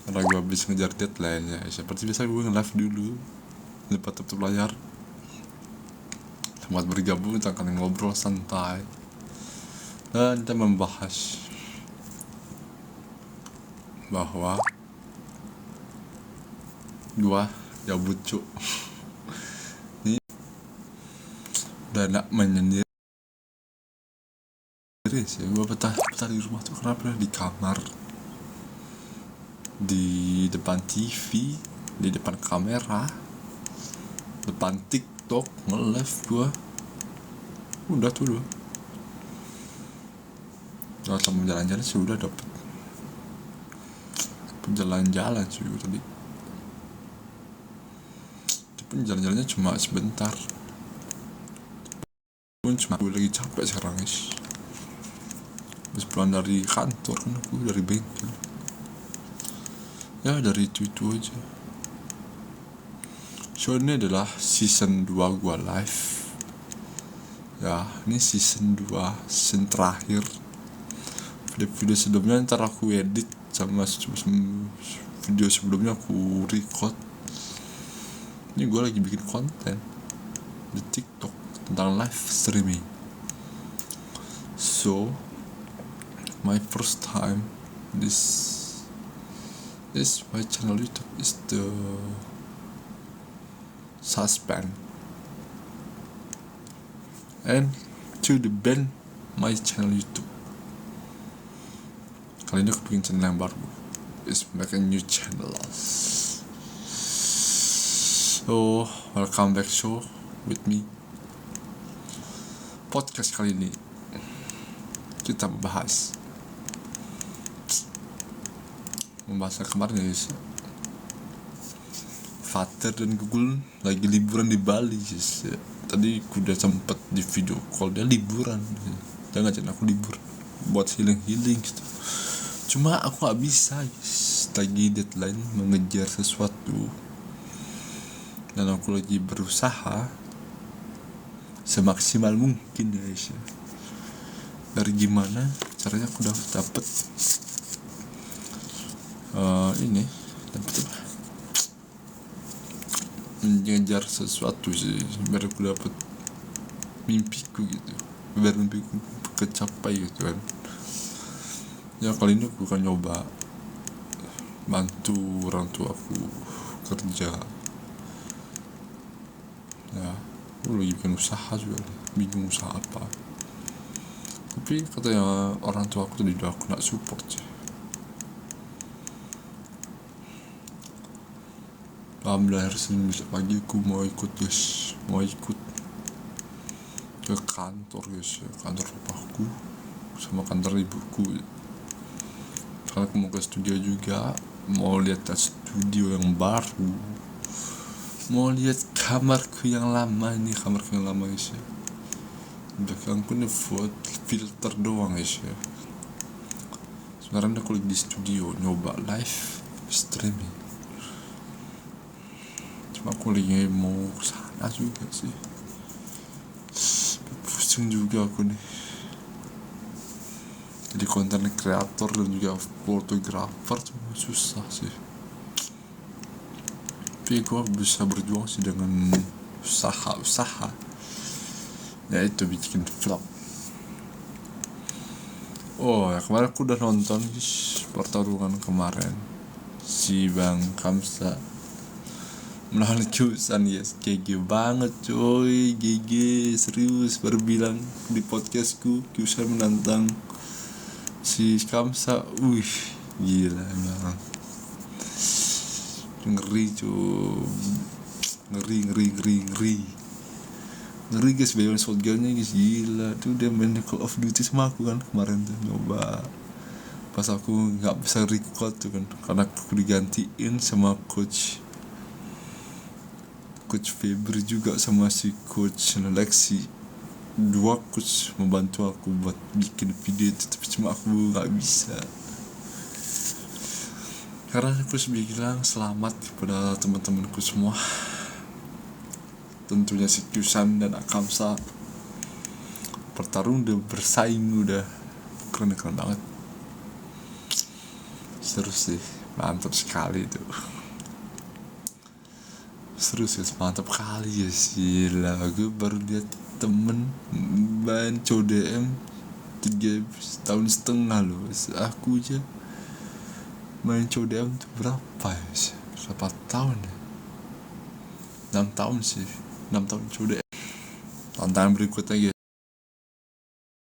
karena gue habis ngejar deadline ya. Seperti biasa gue nge-live dulu depan tutup layar. Selamat bergabung, kita akan ngobrol santai dan kita membahas bahwa gua gabut cuk. Ini udah nak menyendiri sih. Gua betah di rumah tuh kenapa, di kamar, di depan TV, di depan kamera, depan TikTok, nge-live gua. Udah tuh loh. Kalau sama jalan-jalan sih udah dapet jalan-jalan sih gua tadi. Tapi jalan-jalannya cuma sebentar. Pun cuma gue lagi capek sekarang guys. Habis pulang dari kantor kan, aku dari bengkel. Ya dari itu aja. So ini adalah season 2 gua live. Ya ini season 2, season terakhir. Video sebelumnya ntar aku edit, sama video sebelumnya aku record. Ini gue lagi bikin konten di TikTok tentang live streaming. So my first time this my channel YouTube is the suspend and to the band my channel YouTube. Kali ini aku bikin channel yang baru, is make a new channel. So welcome back show with me. Podcast kali ini kita membahas kemarin ya, Fater dan Google lagi liburan di Bali guys. Tadi aku udah sempet di video call, dia liburan, dia ngajakin aku libur buat healing gitu. Cuma aku gak bisa guys, lagi deadline mengejar sesuatu, dan aku lagi berusaha semaksimal mungkin guys. Dari gimana caranya aku dapet mengejar sesuatu sih, biar aku dapet mimpiku gitu, biar mimpiku kecapai gitu kan. Ya kali ini aku akan nyoba bantu orang tua aku kerja. Ya aku lagi bikin usaha juga, bingung usaha apa. Tapi katanya orang tua aku tadi aku nak support sih. Alhamdulillah hari Senin besok pagi aku mau ikut ke kantor guys, kantor papaku sama kantor ibuku. Karena aku mau ke studio juga, mau lihat studio yang baru, mau lihat kamarku yang lama guys ya. Belakangku ini buat filter doang guys ya. Sekarang aku lagi di studio nyoba live streaming. Cuma aku lagi mau kesana juga sih, pusing juga aku nih. Jadi konten kreator dan juga fotografer cuma susah sih. Tapi gue bisa berjuang sih dengan usaha, yaitu bikin vlog. Oh ya, kemarin aku udah nonton pertarungan kemarin, si Bang Kamsa melawan Kyusan. Yes, GG banget coy, GG serius. Baru bilang di podcastku, Kyusan menantang si Kamsa. Gila emang, ngeri cuy, ngeri guys. Bayon shotgunnya guys, gila tuh. Dia main Call of Duty sama aku kan kemarin tuh, nyoba. Pas aku gak bisa record tuh kan, karena aku digantiin sama coach Febri juga, sama si coach Lexi. 2 coach membantu aku buat bikin video itu, tapi cuma aku gak bisa. Karena aku bilang selamat kepada teman-temanku semua, tentunya si Kyusan dan Akamsa. Pertarung udah bersaing, udah keren banget, seru sih. mantap sekali tuh. Seru sih, mantap kali ya sih lah. Gue baru lihat temen main CODM 3 tahun setengah loh. Aku aja main CODM tuh berapa ya sih? Berapa tahun ya? 6 tahun sih, 6 tahun CODM. Tantangan berikutnya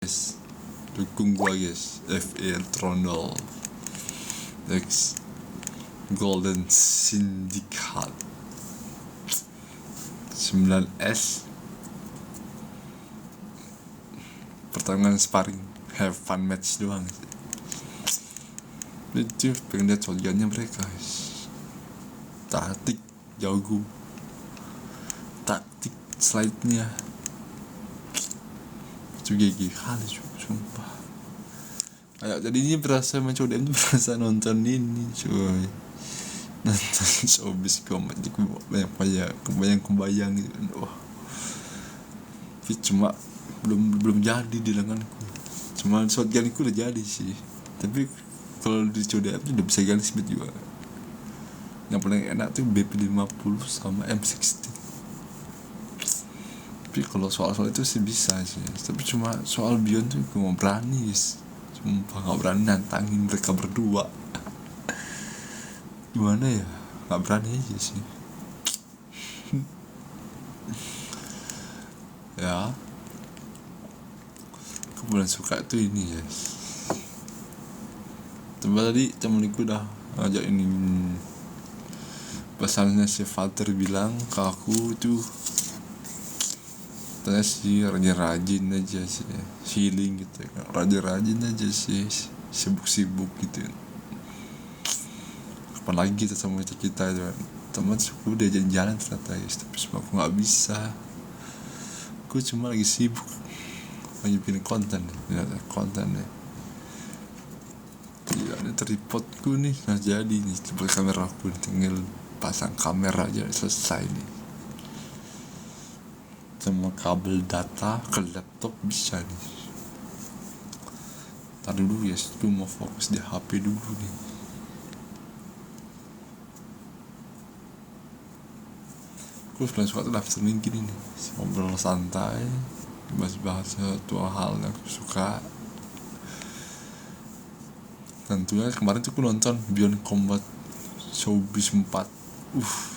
guys, dukung gua guys. FE Trondol X Golden Syndicate 9S. Pertarungan sparring have fun match doang sih. Itu pengen lihat shotgunnya mereka guys. Taktik jago, taktik slide-nya itu GG kali sumpah. Kayak jadinya berasa main CODM tuh berasa nonton ini cuy, nonton showbiz komedi kebayang gitu. Wah, cuma belum jadi di lenganku. Cuma shotgunku udah jadi sih, tapi kalau di CODM tuh udah bisa ganti speed juga. Yang paling enak tuh BP50 sama M60. Tapi kalau soal itu sih bisa sih, tapi cuma soal Beyond tuh gue mau berani guys, sumpah gak berani nantangin mereka berdua. Gimana ya, gak berani aja sih. Ya, aku paling suka tuh ini guys. Tadi temenku udah ngajak ini, pesannya si Walter bilang ke aku tuh, katanya sih rajin-rajin aja sih, healing gitu kan, rajin-rajin aja sih, sibuk-sibuk gitu. Kapan lagi kita sama kita itu kan, teman aku udah jalan-jalan ternyata guys, tapi semua aku nggak bisa. Aku cuma lagi sibuk lagi bikin konten ya. Gila, ini tripodku nih nah jadi nih, coba kamera aku tinggal pasang kamera aja selesai nih, sama kabel data ke laptop bisa nih. Ntar dulu ya, aku mau fokus di HP dulu nih. Aku paling suka tuh live streaming gini nih, ngobrol santai, bahas suatu hal yang aku suka. Tentunya kemarin tuh aku nonton Beyond Combat Showbiz 4.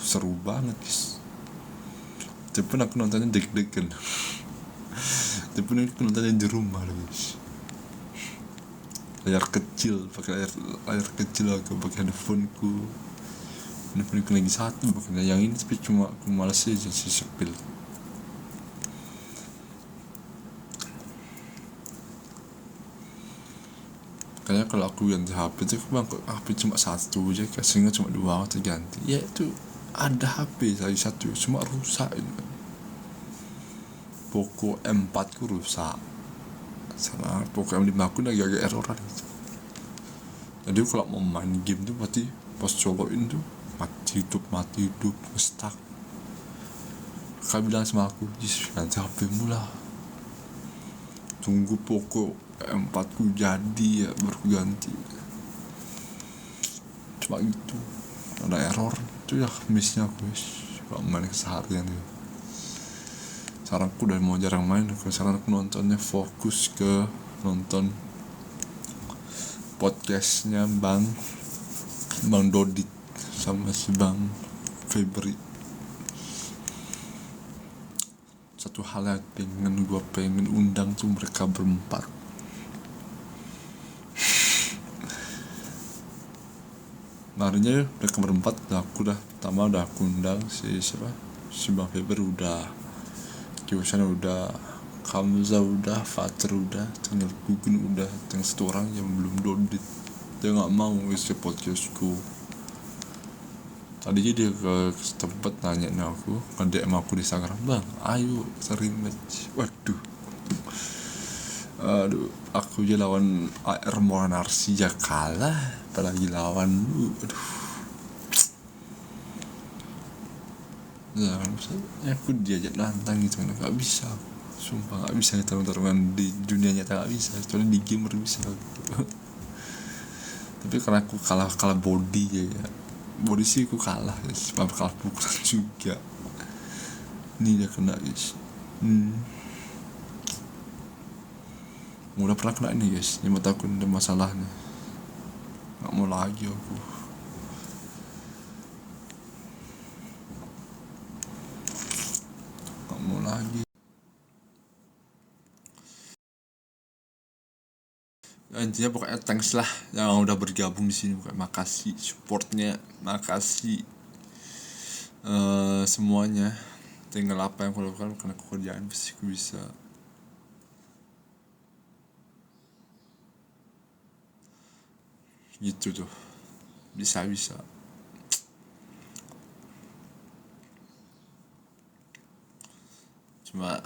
Seru banget guys. Tapi aku nontonnya deg-degan. Tapi aku nontonnya di rumah loh guys. Layar kecil, pakai layar kecil, aku pakai handphoneku lagi satu, bukan yang ini, tapi cuma aku males aja sih sepil. Kayaknya kalau aku ganti HP itu HP cuma satu aja, sehingga cuma 2 waktu ganti. Ya itu ada HP lagi satu cuma rusak itu. Poco M4 ku rusak, sama Poco M5 ku agak erroran gitu. Jadi kalau mau main game tuh pasti pas colokin tuh mati hidup stuck. Kak bilang sama aku, ganti HP mu lah, tunggu Poco M4 ku jadi ya baru ganti. Cuma gitu, ada error itu ya, missnya aku guys kalau main keseharian itu. Sekarang aku udah mau jarang main, sekarang aku nontonnya fokus ke nonton podcastnya Bang Dodit sama si Bang Febri. Satu hal yang pengen undang tuh mereka berempat. Marinya mereka berempat, aku udah undang si Bang Febri udah, Kiyosan udah, Kamza udah, Fatir udah, tinggal Gugun udah, tinggal satu orang yang belum Dodit. Dia nggak mau isi podcastku. Tadinya dia ke tempat nanya aku, nge-DM aku di Instagram, bang ayo sering match. Waduh, aku aja lawan AR Monarsi ya kalah, apalagi lawan lu. Aduh, ya aku diajak nantang gitu kan, gak bisa, sumpah gak bisa tarung-tarungan di dunia nyata, gak bisa, kecuali di gamer bisa. Tapi karena aku kalah body ya, body sih aku kalah guys, malah kalah pukulan juga. Ini dia kena guys. Udah pernah kena ini guys, 5 tahun ada masalahnya. Nggak mau lagi aku. Nggak mau lagi. Intinya pokoknya thanks lah yang udah bergabung di sini. Pokoknya makasih supportnya, makasih semuanya. Tinggal apa yang aku lakukan karena pekerjaan pasti aku bisa. Gitu tuh, bisa cuma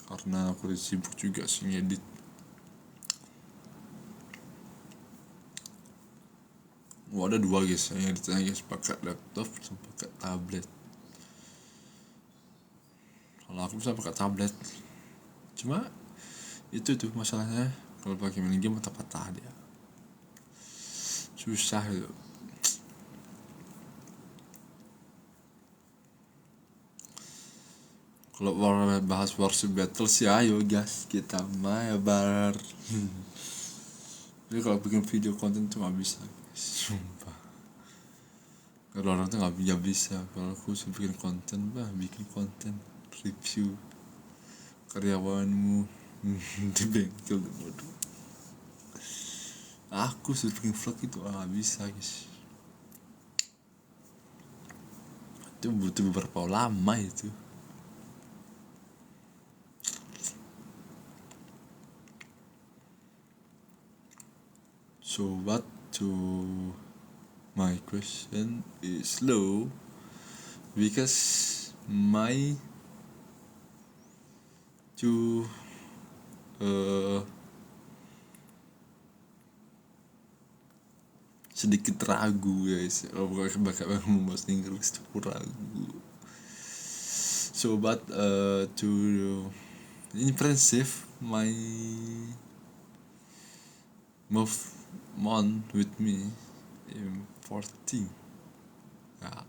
karena aku sibuk juga sih ngedit. Ada 2 guys yang editnya guys, pakai laptop sama pakai tablet. Kalau aku bisa pakai tablet, cuma itu tuh masalahnya kalau pakai main game patah-patah dia, susah itu. Kalau bahas Warship Battle sih ayo guys, kita mabar. Jadi kalau bikin video konten tuh gak bisa, sumpah. Kalau orang tuh gak bisa. Kalau aku suka bikin konten, bikin konten review karyawanmu di bengkel. Waduh, aku sudah bikin vlog itu gak bisa guys. Itu butuh beberapa lama itu. So what to my question is low because my to sedikit ragu guys kalau bakal membahas Inggris itu ragu. So but to impressive my move on with me in 14. Yeah.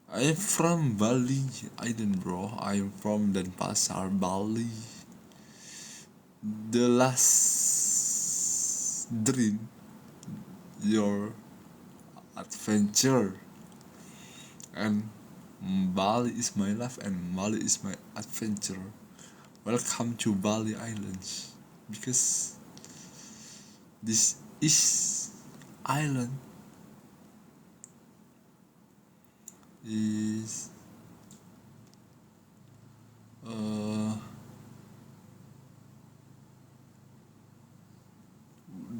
I am from Bali Island bro. I am from Denpasar, Bali. The last dream, your adventure, and Bali is my life and Bali is my adventure. Welcome to Bali Islands, because this is island is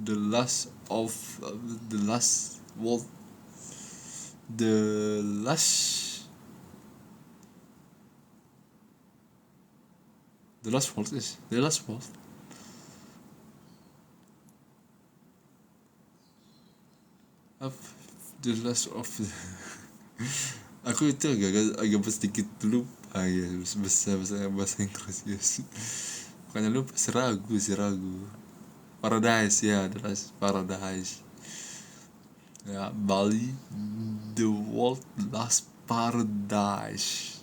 the last of the last world, the last world is the last world. The last of aku itu agak sedikit lupa ya bahasa Inggris yes. Makanya lupa, ragu Paradise ya, the last Paradise ya, Bali, the world last paradise.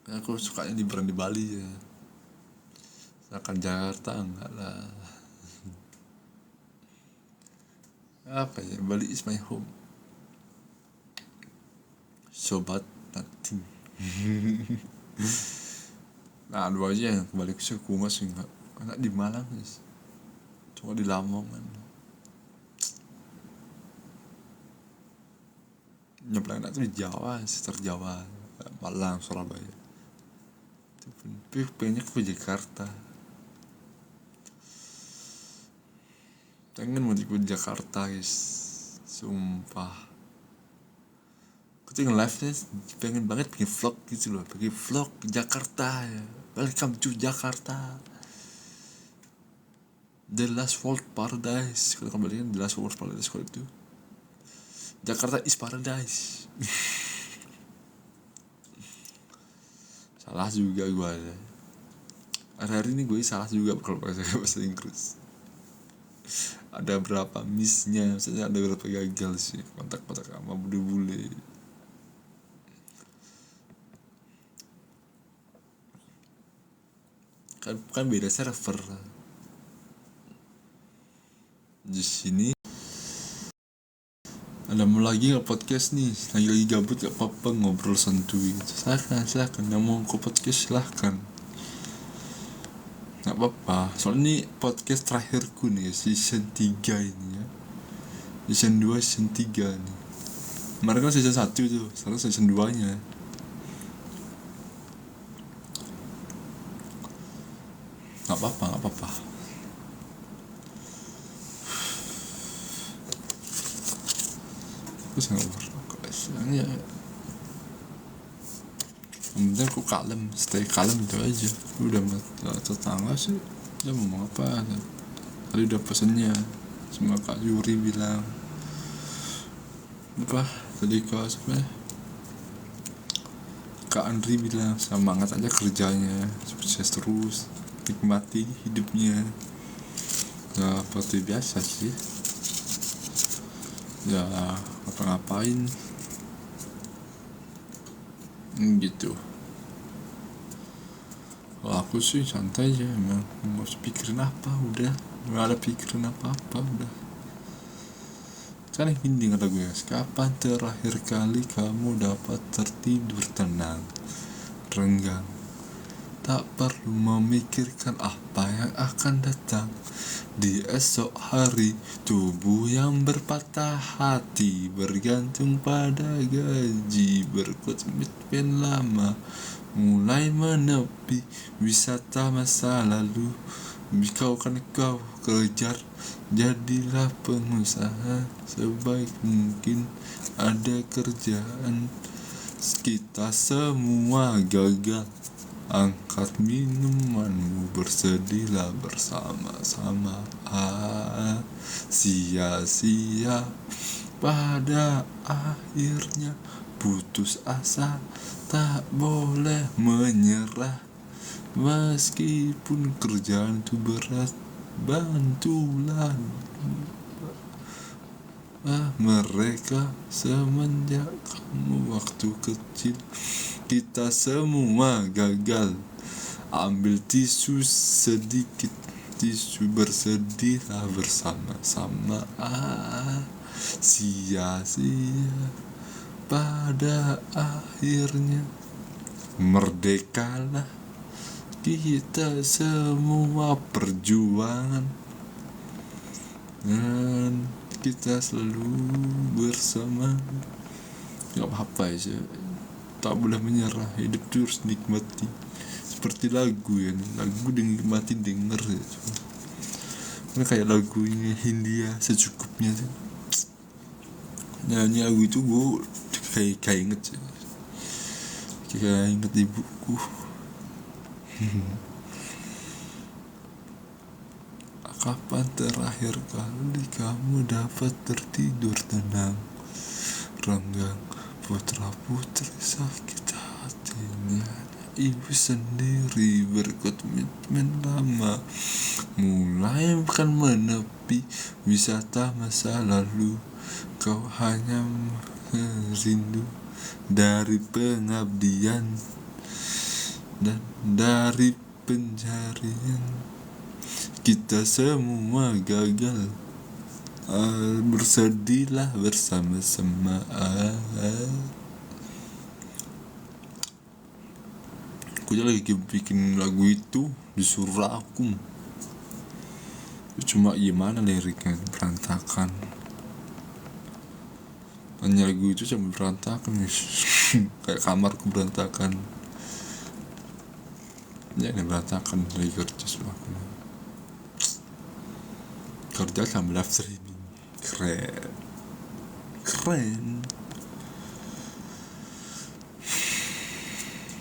Aku sukanya liburan di Bali ya, sedangkan Jakarta enggak lah. Apa ya, Bali is my home. Sobat nothing. Nah, 2 aja yang kembali ke suku mas enggak di Malang guys, cuma di Lamongan. Nyebrang itu di Jawa, sekitar Jawa, Malang, Surabaya. Tapi pengennya ke Jakarta. Pengen mau ke Jakarta guys, sumpah. Aku tinggal live nya pengen banget bikin vlog gitu loh, bikin vlog Jakarta ya. Welcome to Jakarta, the last world paradise. Kalau kembali kan the last world paradise, kalau itu Jakarta is paradise. Salah juga gue ada. Hari-hari ini gue salah juga kalau pakai bahasa Inggris. Ada berapa missnya, maksudnya ada berapa gagal sih kontak-kontak sama bule-bule. Kan beda server. Di sini ada mau lagi nggak podcast nih, lagi gabut gak apa-apa ngobrol santuy gitu. Silahkan yang mau ke podcast silahkan, nggak apa-apa. Soalnya ini podcast terakhirku nih season 3 ini ya, season 2 season 3 nih. Kemarin kan season 1 tuh, sekarang season 2 nya. Nggak apa-apa. Terus ngobrol ya, yang penting aku kalem, stay kalem itu aja. Udah tetangga sih dia mau apa tadi udah pesennya sama Kak Yuri bilang apa tadi Kak Andri bilang semangat aja kerjanya, sukses terus, nikmati hidupnya. Ya seperti biasa sih ya, ngapain gitu. Kalau aku sih santai aja, emang nggak usah pikirin apa, udah nggak ada pikirin apa udah. Kan ini kata gue, kapan terakhir kali kamu dapat tertidur tenang, renggang, tak perlu memikirkan apa yang akan datang di esok hari. Tubuh yang berpatah hati bergantung pada gaji, berkomitmen lama mulai menepi. Wisata masa lalu kau kejar, jadilah pengusaha sebaik mungkin, ada kerjaan. Kita semua gagal, angkat minumanmu, bersedihlah bersama-sama. Sia-sia pada akhirnya, putus asa, tak boleh menyerah. Meskipun kerjaan itu berat, bantulah mereka semenjak kamu waktu kecil. Kita semua gagal, ambil tisu sedikit, tisu, bersedihlah bersama-sama. Sia-sia pada akhirnya, merdekalah kita semua, perjuangan dan kita selalu bersama. Gak apa-apa ya, tak boleh menyerah, hidup itu harus nikmati. Seperti lagu ya, lagu dinikmati denger ya. Ini kayak lagunya Hindia secukupnya tuh. Nyanyi lagu itu gue kayak inget ya. Kayak inget ibuku. Kapan terakhir kali kamu dapat tertidur tenang, renggang, putra-putri sakit hatinya. Ibu sendiri berkomitmen lama mulai akan menepi. Wisata masa lalu, kau hanya merindu dari pengabdian dan dari pencarian. Kita semua gagal, bersedihlah bersama-sama. Aku lagi bikin lagu itu disuruh aku, cuma gimana liriknya berantakan. Hanya lagu itu cuma berantakan kayak kamarku berantakan. Ya ini berantakan lagi kerja sudah. Kerja sambil live streaming, keren.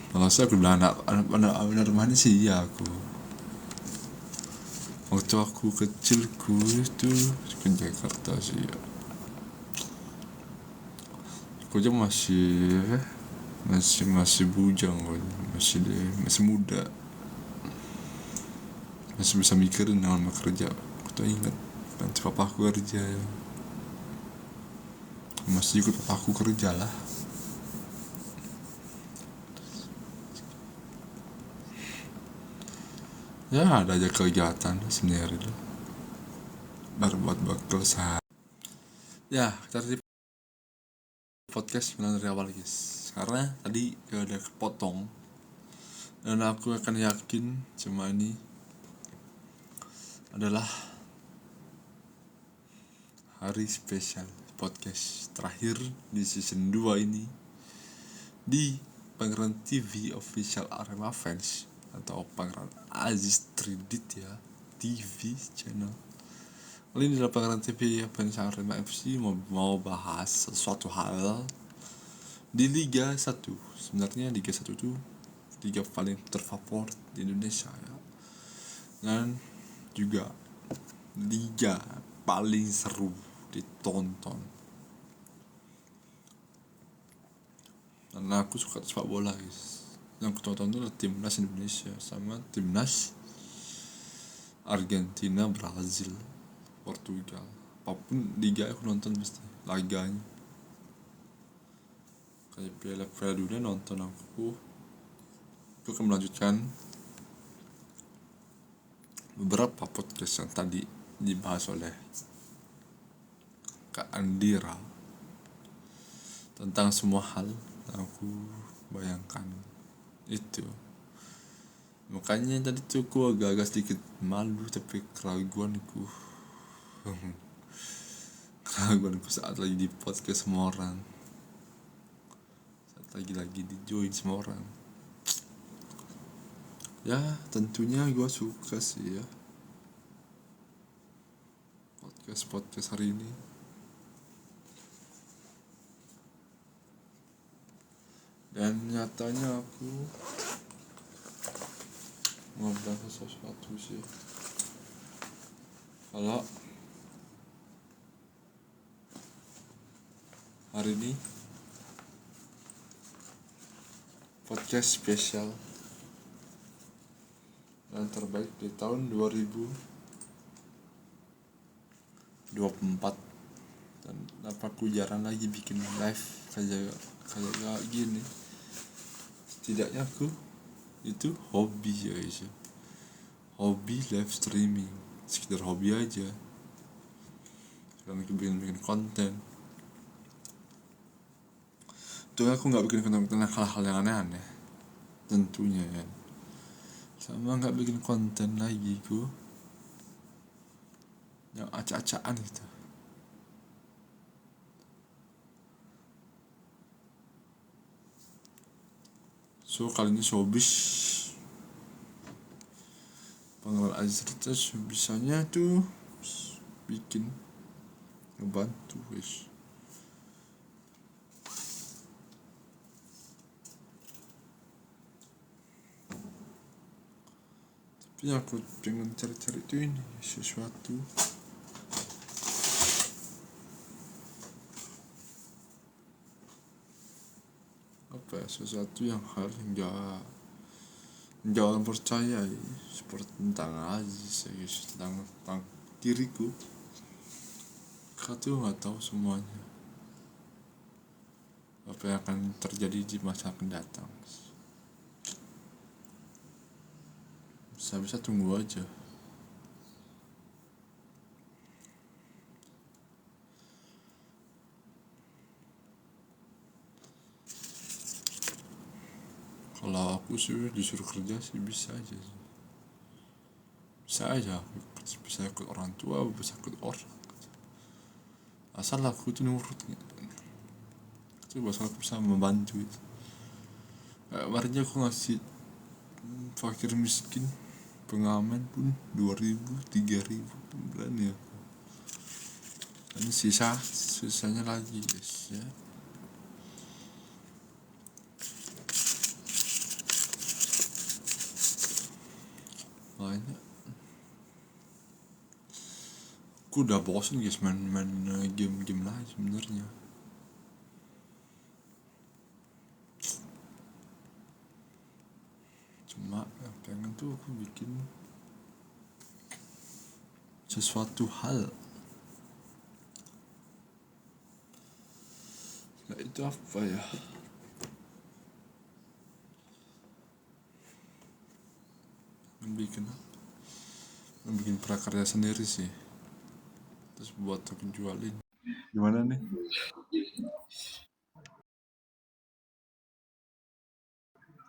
Kalau saya aku bilang anak mana sih ya aku. Waktu aku kecilku itu di Jakarta sih ya. Aku aja masih masih bujang, masih muda, masih bisa mikirin nama kerja. Aku tuh ingat nanti papaku kerja, masih ikut papaku kerja lah. Ya ada aja kegiatan sendiri lah, baru buat keresahan. Ya kita tadi podcast bilang dari awal guys, karena tadi udah kepotong, dan aku akan yakin cuma ini adalah hari spesial podcast terakhir di season 2 ini di Pangeran TV Official Arema Fans atau Pangeran Aziz Tridit ya, TV channel. Kali ini adalah Pangeran TV Fans Arema FC mau bahas sesuatu hal di Liga 1. Sebenarnya Liga 1 itu liga paling terfavorit di Indonesia ya, dan juga liga paling seru ditonton. Karena aku suka sepak bola guys, yang aku tonton itu timnas Indonesia sama timnas Argentina, Brazil, Portugal. Apapun liga aku nonton pasti laganya. Kayak Piala Dunia nonton aku akan melanjutkan beberapa podcast yang tadi dibahas oleh Kak Andira tentang semua hal yang aku bayangkan itu. Makanya tadi tuh aku agak-agak sedikit malu, tapi keraguanku saat lagi di podcast sama orang, saat lagi di join sama orang. Ya tentunya gue suka sih ya podcast hari ini. Dan nyatanya aku mau bahas sesuatu sih. Kalau hari ini podcast spesial yang terbaik di tahun 2024, dan aku jarang lagi bikin live kayak gini. Setidaknya aku itu hobi ya guys, hobi live streaming, sekedar hobi aja. Sekarang aku bikin konten tuh, aku nggak bikin konten tentang hal-hal yang aneh-aneh tentunya ya, sama nggak bikin konten lagi ku yang acak-acakan gitu. So kali ini showbiz Pangeran Aziz bisanya tuh bikin ngebantu guys. Tapi aku pengen cari-cari tuh ini sesuatu sesuatu yang hal yang orang percaya ya, seperti tentang Aziz ya guys, tentang diriku. Kau tuh nggak tahu semuanya apa yang akan terjadi di masa akan datang. Bisa tunggu aja. Kalau aku sih disuruh kerja sih bisa aja, bisa ikut orang tua, bisa ikut orang, asal aku tuh nurut gitu. Itu bahasa aku bisa membantu itu. Kemarin aku ngasih fakir miskin pengamen pun 2.000 3.000 berani aku. Ini sisanya lagi guys ya. Banyak. Aku udah bosan guys main game lagi sebenarnya. pengen tuh aku bikin sesuatu hal. Nah itu apa ya? Bikin prakarya sendiri sih, terus buat aku jualin. Gimana nih?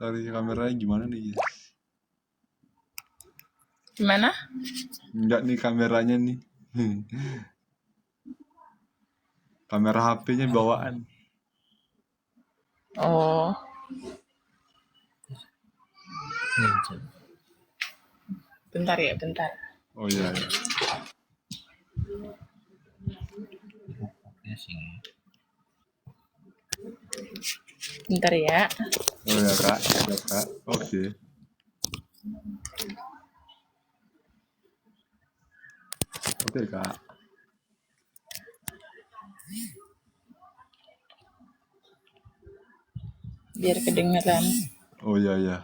Cari kameranya gimana nih, guys? Gimana? Enggak nih kameranya nih. Kamera HP-nya bawaan. Oh, bentar ya, bentar. Oh iya. Bentar ya. Oh ya kak, ya kak. Oke. Oke kak. Biar kedengeran. Oh iya iya.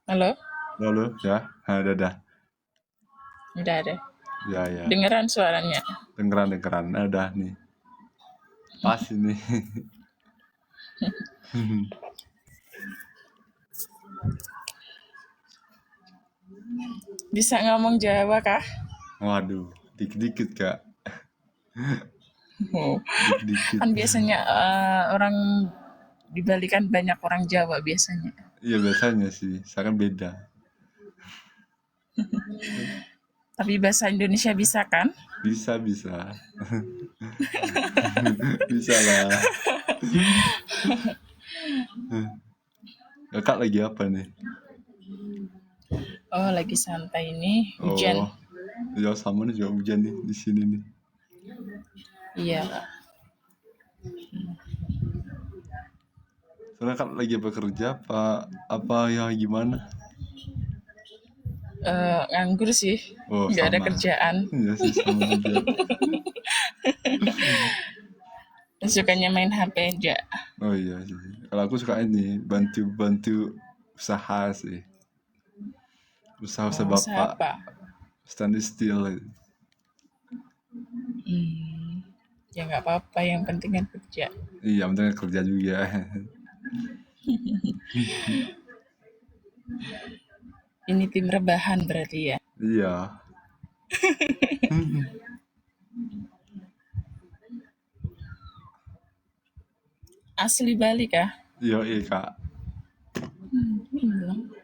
Halo? Lalu ya, nah, dadah. Udah ada. Ya ya. Dengeran suaranya. Dengeran. Nah, udah nih. Pas ini. Bisa ngomong Jawa kah? Waduh, dikit-dikit kak. Oh. Dikit-dikit. Kan biasanya orang di Bali kan banyak orang Jawa biasanya. Iya biasanya sih, saya kan beda. Tapi bahasa Indonesia bisa kan? Bisa. Bisa lah. Kakak lagi apa nih? Oh, lagi santai nih, hujan. Oh, ya sama nih juga hujan nih di sini nih. Iya. Soalnya kan lagi bekerja apa ya gimana? Nganggur sih, Oh nggak ada sama. kerjaan. Iya sih sama juga. Sukanya main HP aja. Oh iya sih. Kalau aku suka ini bantu usaha sih. Usaha Usaha bapak apa? stand still. Ya nggak apa-apa, yang penting kan kerja. Iya, penting kerja juga. Ini tim rebahan berarti ya? Iya. Asli Bali kah? Iya kak. Belum.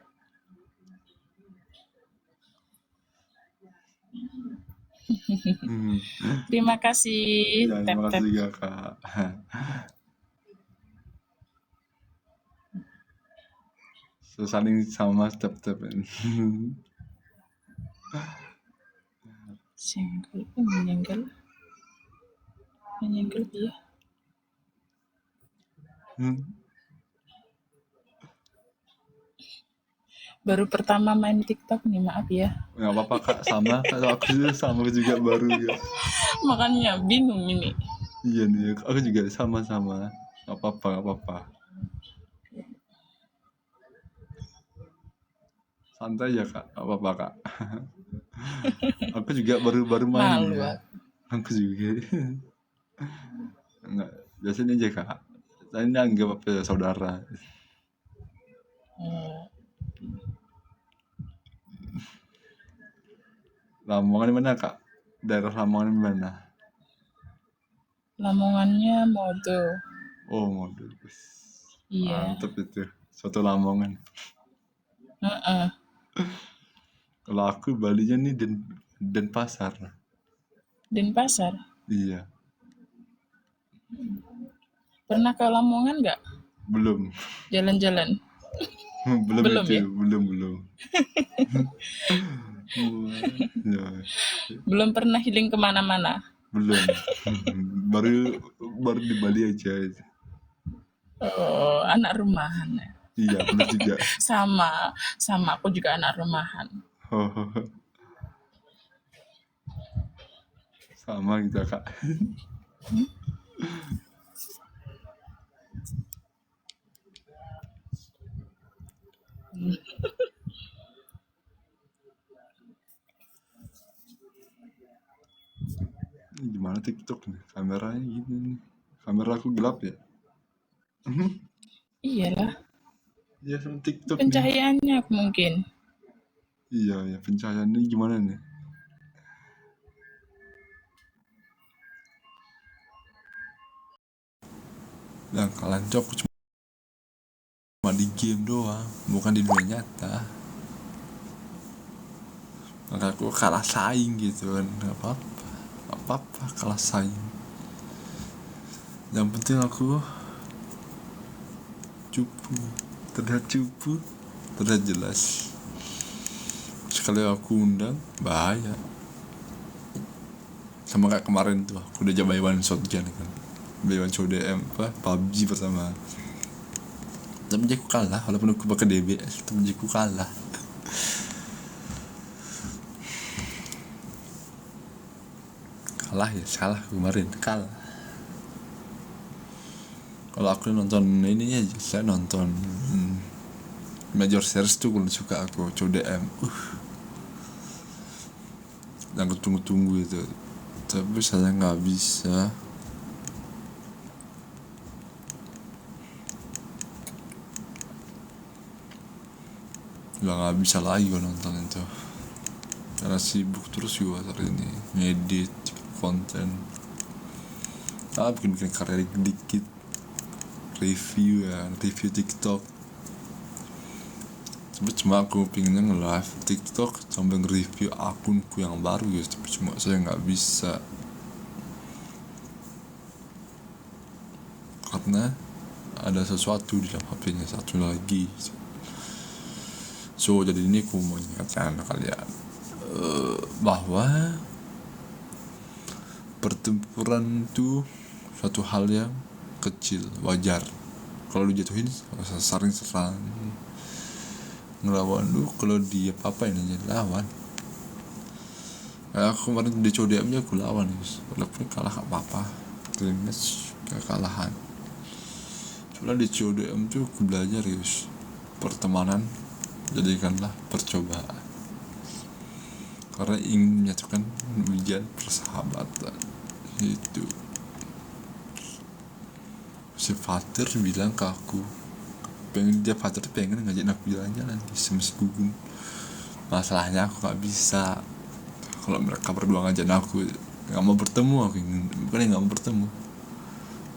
Terima kasih. Ya, terima kasih juga kak. Saling sama step-step. Senggol, menyenggol dia. Baru pertama main TikTok nih, maaf ya. Nggak apa-apa kak, sama kak, aku juga baru ya. Makanya bingung ini. Iya nih, aku juga sama. Nggak apa-apa. Santai ya kak, nggak apa-apa kak. Aku juga baru main. Malu Ya. Aku juga. Nggak, biasanya aja kak. Saya ini anggap apa ya, saudara. Lamongan di mana kak? Daerah Lamongan di mana? Lamongannya Modo. Oh Modo. Iya. Mantep itu, soto Lamongan. Kalau aku Balinya nih Denpasar. Denpasar. Iya. Pernah ke Lamongan nggak? Belum. Jalan-jalan. belum itu ya? belum. Belum pernah healing kemana-mana. Belum. baru di Bali aja. Oh, anak rumahan ya. Iya, benar juga. Sama aku juga anak rumahan. Sama gitu Kak. Ini gimana TikTok nih? Kameranya gini nih. Kamera aku gelap ya? Iyalah, Iya sama TikTok nih. pencahayaannya mungkin. Iya ya, pencahayaannya gimana nih? Yang kalian cok cuma di game doang, bukan di dunia nyata. Maka aku kalah saing gitu kan. Gak apa-apa kalah saing. Yang penting aku cupu, terlihat jelas. Sekali aku undang bahaya. Sama kayak kemarin tuh aku udah buy one shotgun kan, buy one shot DM apa PUBG pertama, tapi aku kalah walaupun aku pakai DBS, tapi aku kalah. Salah kemarin kalah. Kalau aku nonton ini aja, saya nonton Major Series tuh kalau suka aku CODM yang aku tunggu-tunggu itu, tapi saya nggak bisa. Nggak bisa lagi gue nonton itu karena sibuk terus juga hari ini ngedit konten, bikin karya dikit, review TikTok. Tapi cuma aku pinginnya nge-live TikTok sambil nge-review akunku yang baru guys, tapi cuma saya nggak bisa karena ada sesuatu di dalam HP-nya satu lagi. So jadi ini aku mau ingatkan kalian bahwa pertempuran itu suatu hal yang kecil, wajar. Kalau lu jatuhin saling serang ngelawan lu, kalau dia apa-apa ini lawan. Aku kemarin di CODM nya aku lawan guys, walaupun kalah gak apa-apa, terima kekalahan. Soalnya di CODM tuh aku belajar guys, pertemanan jadikanlah percobaan, karena ingin menyatukan ujian persahabatan. Itu si Fatir bilang ke aku, Fatir pengen ngajak aku jalan-jalan di Semes Gugun. Masalahnya aku gak bisa. Kalau mereka berdua ngajak aku, gak mau bertemu aku, bukan gak mau bertemu,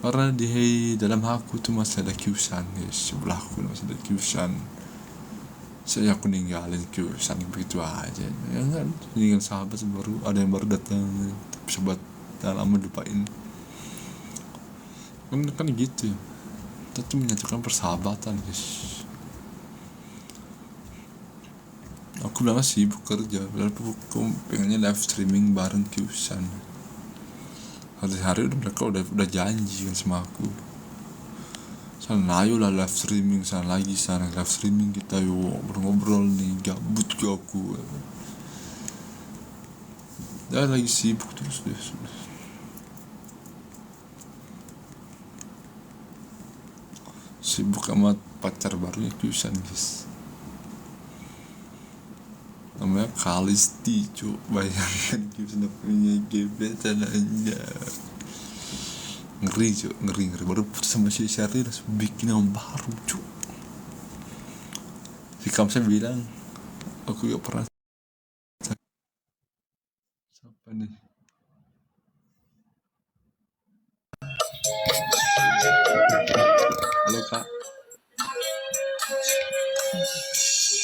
karena di dalam aku tuh masih ada Kyusan guys, sebelahku masih ada Kyusan. Saya aku ninggalin Kyusan begitu aja ya kan, ninggalin sahabat baru, ada yang baru datang, tapi sahabat yang lama lupain kan gitu. Kita tuh menyatukan persahabatan guys. Aku bilang sibuk kerja, walaupun aku pengennya live streaming bareng Kyusan. Hari-hari mereka udah janji kan sama aku, sana ayolah live streaming, sana live streaming kita yuk ngobrol nih, gabut juga aku. Dia lagi sibuk terus deh. Sibuk sama pacar barunya Kyusan guys, namanya Kalisti cuk. Bayangkan Kyusan punya gebetan aja, ngeri cuk, ngeri baru putus sama si Sherry langsung bikin yang baru cuk. Si Kamsa bilang aku gak pernah. Siapa nih? Halo kak.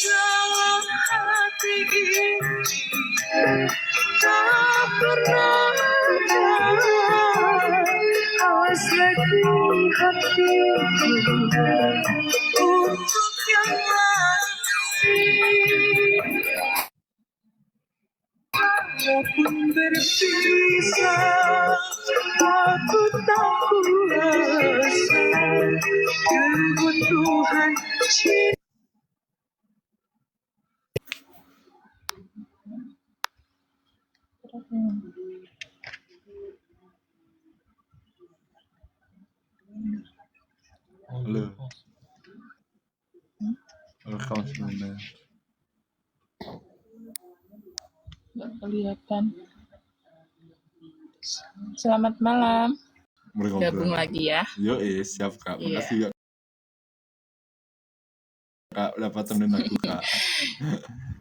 Dalam hati ini tak pernah ada hasratku hatiku untuk yang lain. Walaupun berpisah, aku tak kuasa kebuntuhan Halo. Welcome semuanya. Nggak kelihatan. Selamat malam. Gabung lagi ya. Yo siap Kak. Iya. Makasih ya Kak dapat temenin aku Kak.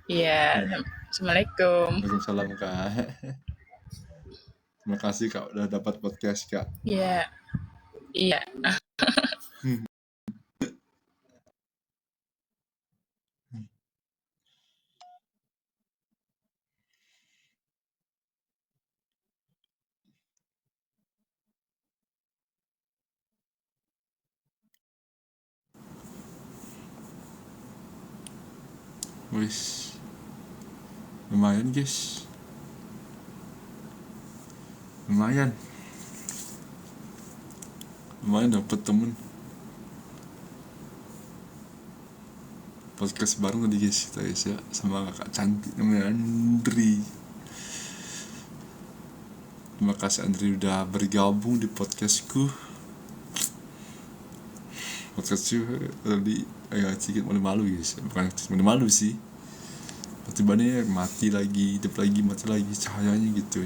Iya. Assalamualaikum. Waalaikumsalam Kak. Terima kasih Kak udah dapat podcast Kak. Iya. Iya. Wis. Lumayan guys. Lumayan dapet temen. Podcast baru tadi guys kita guys ya sama kakak cantik namanya Andri. Terima kasih Andri udah bergabung di podcastku. Podcastku tadi agak sedikit malu guys, bukan malu sih. Tiba-tiba mati lagi, hidup lagi, mati lagi cahayanya gitu.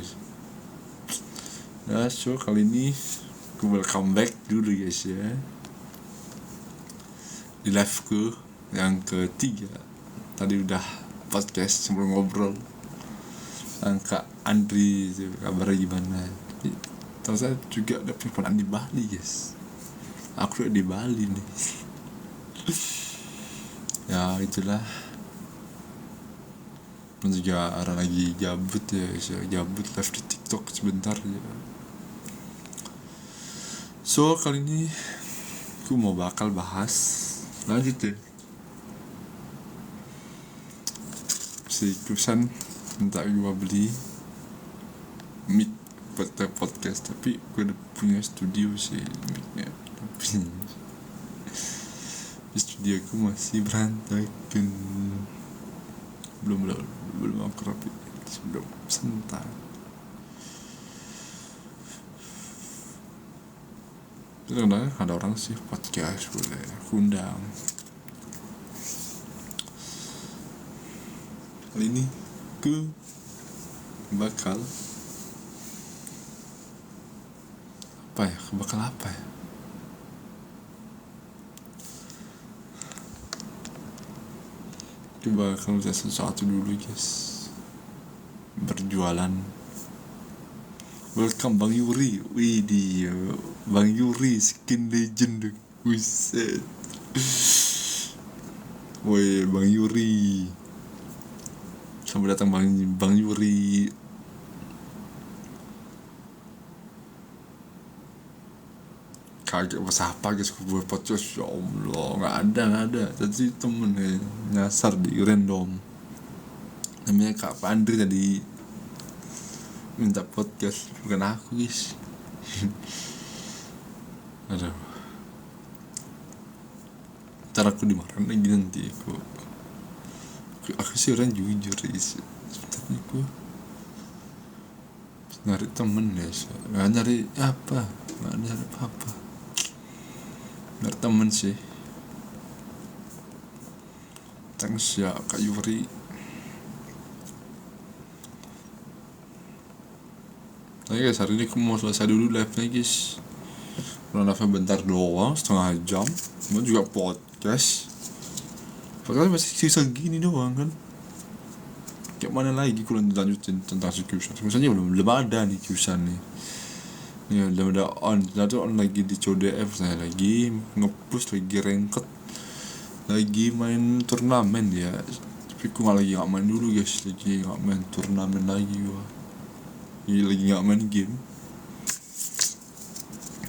Ya, so kali ini aku welcome back dulu guys ya di live-ku yang ketiga. Tadi udah podcast sebelum ngobrol Kak Andri itu kabarnya gimana. Tapi tahu saya juga udah pernah di Bali guys. Aku udah di Bali nih. Ya itulah. Dan juga orang lagi gabut ya guys ya, gabut live di TikTok sebentar ya. So kali ini aku mau bakal bahas lanjut ya si Kusan minta gue beli mic buat podcast, tapi gue udah punya studio sih micnya, tapi studio aku masih berantakan, belum aku rapi, belum sebentar. Kadang ada orang sih podcast boleh undang. Kali ini aku bakal apa ya? Coba kalau bisa sesuatu dulu guys. Berjualan. Welcome Bang Yuri. Widih, Bang Yuri skin legend. Buset. Woi Bang Yuri. Selamat datang Bang Yuri. Kaget pas apa guys gue podcast, ya Allah nggak ada. Tadi temen nyasar di random. Namanya Kak Pandri tadi minta podcast, bukan aku guys. Aduh, ntar aku dimarahin lagi nanti. Aku sih orang jujur guys. Sebenarnya aku nyari temen guys, nggak nyari apa, nyari temen sih. Thanks ya Kak Yuri. Nah guys, hari ini aku mau selesai dulu live-nya guys. Karena live-nya bentar doang, setengah jam. Mau juga podcast. Padahal masih sisa gini doang kan. Kayak mana lagi kalau lanjutin tentang si Kyusan. Misalnya belum ada nih Kyusan nih. Nih udah on, ternyata on lagi di CODF, saya lagi nge-push, lagi ranked, lagi main turnamen ya. Tapi aku lagi gak main dulu guys, lagi gak main turnamen lagi gua. Lagi gak main game.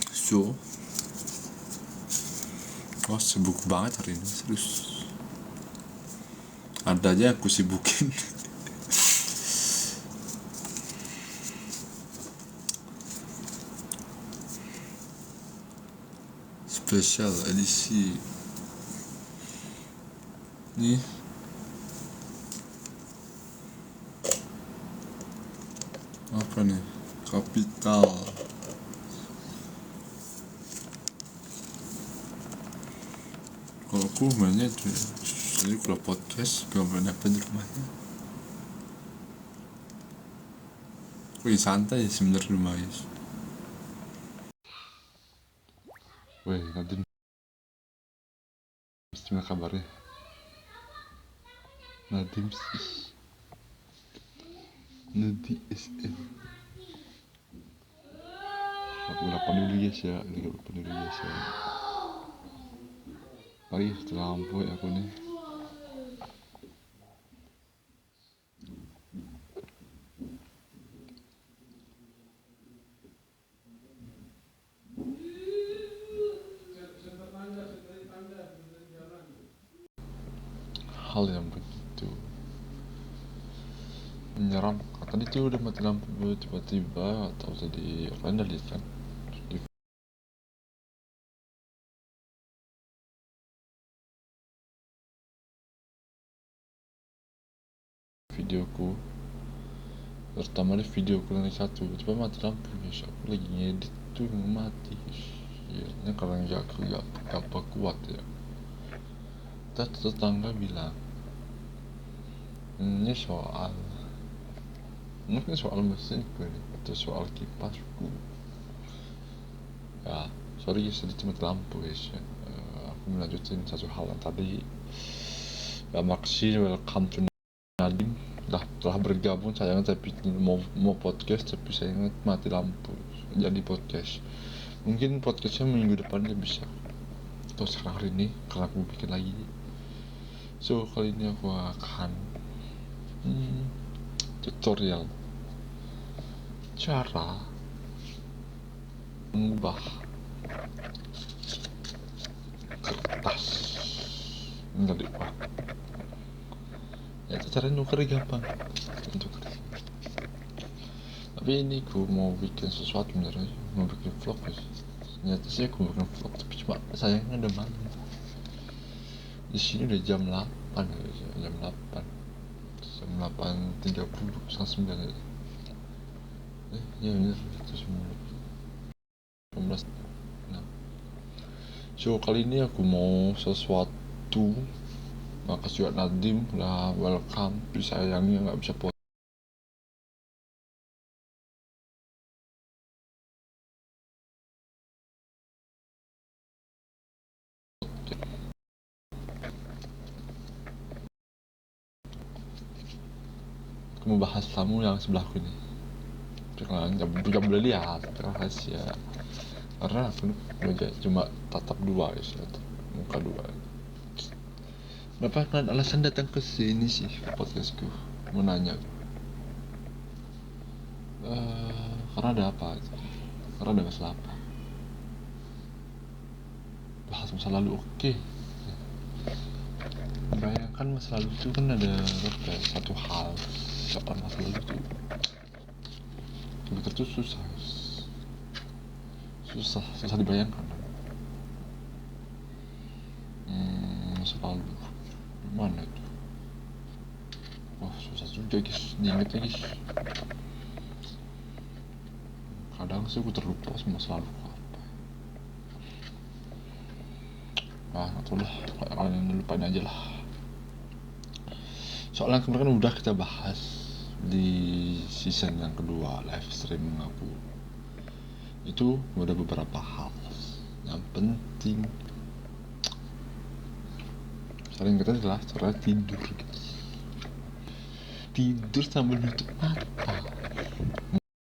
So sibuk banget hari ini, serius. Ada aja aku sibukin. Spesial edisi nih apa nih, kapital. Kalau aku mainnya itu jadi kalau podcast gak main apa di rumahnya. Aku santai sebenarnya di rumah guys. Weh, nanti gimana kabarnya? Nadim SM. Aku berapa dulu guys ya, Mari terlampu ya aku nih. Hal yang begitu menyeramkan. Tadi tuh udah mati lampu tiba-tiba, atau tadi kalian udah lihat kan di videoku, terutama di videoku yang satu tiba mati lampu guys. Aku lagi ngedit tuh mati guys. Ya, ini karena gak kuat ya. Tetangga bilang ini mungkin soal mesinku atau soal kipasku ya. Sorry guys, tadi cuma lampu guys ya. Aku melanjutin satu hal yang tadi ya. Makasih, welcome to Nadim telah bergabung. Sayangnya tapi mau podcast tapi sayangnya mati lampu jadi podcast. Mungkin podcastnya minggu depannya bisa, atau sekarang hari ini karena aku bikin lagi. So kali ini aku akan tutorial cara mengubah kertas menjadi uang. Ya itu caranya nukernya gampang, tapi ini aku mau bikin sesuatu benernya, mau bikin vlog guys. Ternyata sih aku mau bikin vlog tapi cuma sayangnya udah malam. Di sini udah jam 8 guys ya, jam 8:30 setengah 9 ya. Ya bener itu 19. Nah, so kali ini aku mau sesuatu. Makasih buat Nadim udah welcome. Sayangnya nggak bisa podcast. Aku mau bahas tamu yang sebelahku ini. Jangan boleh lihat rahasia, karena aku cuma tatap dua guys, muka dua. Bapak kan alasan datang ke sini sih ke podcastku, mau nanya. Karena ada apa? Karena ada masalah apa? Bahas masa lalu, oke. Bayangkan masa lalu itu kan ada satu hal soal masa lalu itu begitu susah dibayangkan. Masa lalu mana itu? Wah susah juga guys, diingetnya guys. Kadang sih aku terlupa sama masa lalu apa. Itulah, kalian lupain aja lah. Soalnya kemarin udah kita bahas di season yang kedua live streaming aku. Itu ada beberapa hal yang penting. Saling kita adalah cara tidur guys. Tidur sambil nutup mata,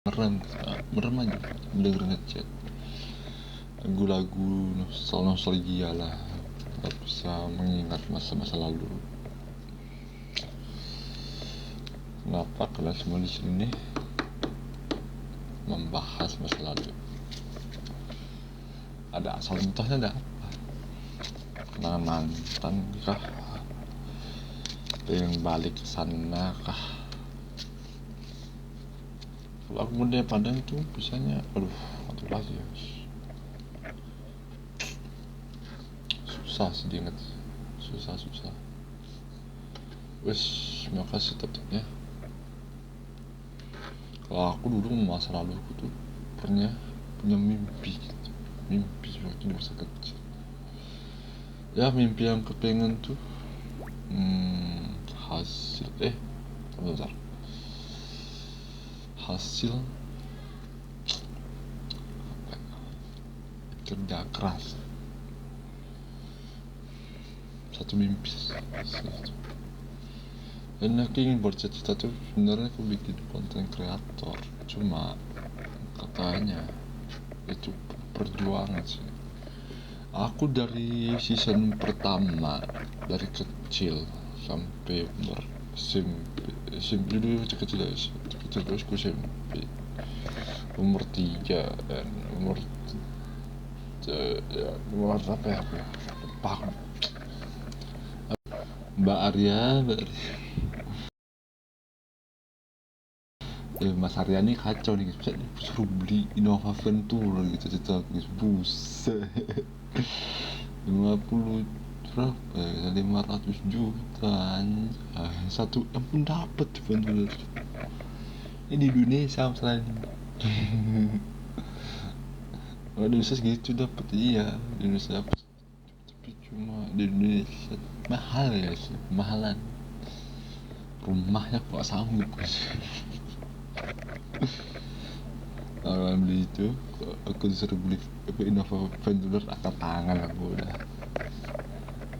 merem aja mendengar ngechat lagu-lagu nostalgia lah, bisa mengingat masa-masa lalu. Kenapa kalian semua di sini membahas masa lalu? Ada asal contohnya, ada apa? Kenangan mantan kah? Pengen balik ke sana kah? Kalau aku muda Padang itu biasanya atau lagi ya, susah sih diinget, susah. Wes, makasih tetapnya. Kalau aku dulu masa lalu aku tuh pernah punya mimpi gitu. Mimpi waktu di masa kecil. Ya mimpi yang kepengen tuh hasil bentar. Hasil kerja keras. Satu mimpi. Dan aku ingin bercita-cita tuh sebenarnya aku bikin konten kreator. Cuma katanya itu perjuangan sih. Aku dari season pertama dari kecil sampai umur SMP dulu kecil terus ku SMP umur 3 dan umur ya umur apa ya aku lupa Mbak Arya Mas Arya nih kacau nih guys, suruh beli Innova Ventura gitu cerita guys, buset 50 berapa ya, 500 juta anjay. 1 M pun dapet Ventura ini di Indonesia misalnya. Kalau di Indonesia segitu dapet, iya di Indonesia dapet, tapi cuma di Indonesia mahal ya sih, mahalan rumahnya kok gak sanggup guys. Kalau beli itu aku disuruh beli Innova Venturer angkat tangan, aku